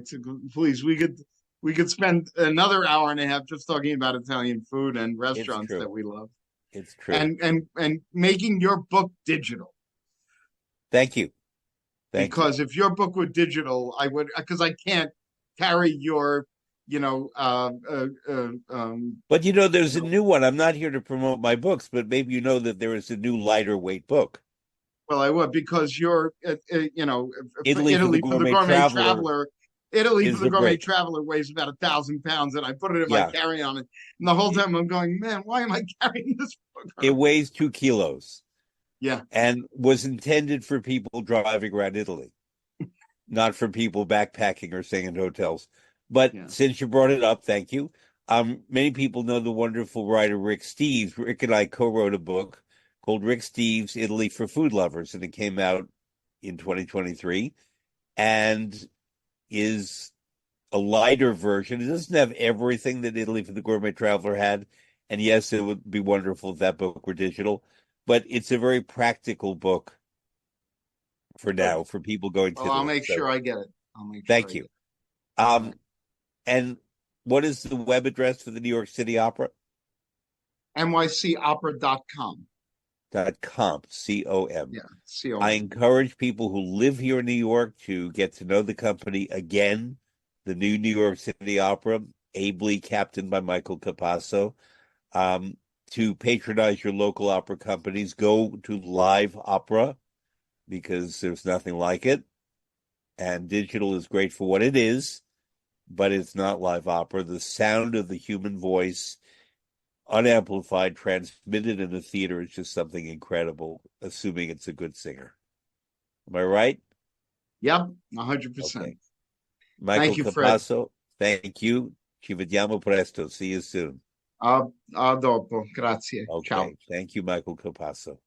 Please, we could spend another hour and a half just talking about Italian food and restaurants that we love. It's true. And making your book digital. Thank you. Because if your book were digital, I would, because I can't carry your, but there's a new one. I'm not here to promote my books, but maybe you know that there is a new lighter weight book. Well, I would, because you're, Italy for the Gourmet Traveler. Italy for the Gourmet Traveler weighs about 1,000 pounds, and I put it in my carry-on, and the whole time I'm going, man, why am I carrying this book around? It weighs 2 kilos. Yeah. And was intended for people driving around Italy, not for people backpacking or staying in hotels. But since you brought it up, thank you. Many people know the wonderful writer Rick Steves. Rick and I co-wrote a book called Rick Steves, Italy for Food Lovers, and it came out in 2023 and is a lighter version. It doesn't have everything that Italy for the Gourmet Traveler had. And yes, it would be wonderful if that book were digital. But it's a very practical book for now, for people going to. Well, I'll make sure I get it. Thank you. And what is the web address for the New York City Opera? nycopera.com. .com, C-O-M. Yeah, C-O-M. I encourage people who live here in New York to get to know the company again, the new New York City Opera, ably captained by Michael Capasso. To patronize your local opera companies, go to live opera because there's nothing like it. And digital is great for what it is, but it's not live opera. The sound of the human voice, unamplified, transmitted in a theater is just something incredible, assuming it's a good singer. Am I right? Yep, 100%. Okay. Michael Thank you, Capasso, thank you. Ci vediamo presto. See you soon. A dopo. Grazie. Okay. Ciao. Thank you, Michael Capasso.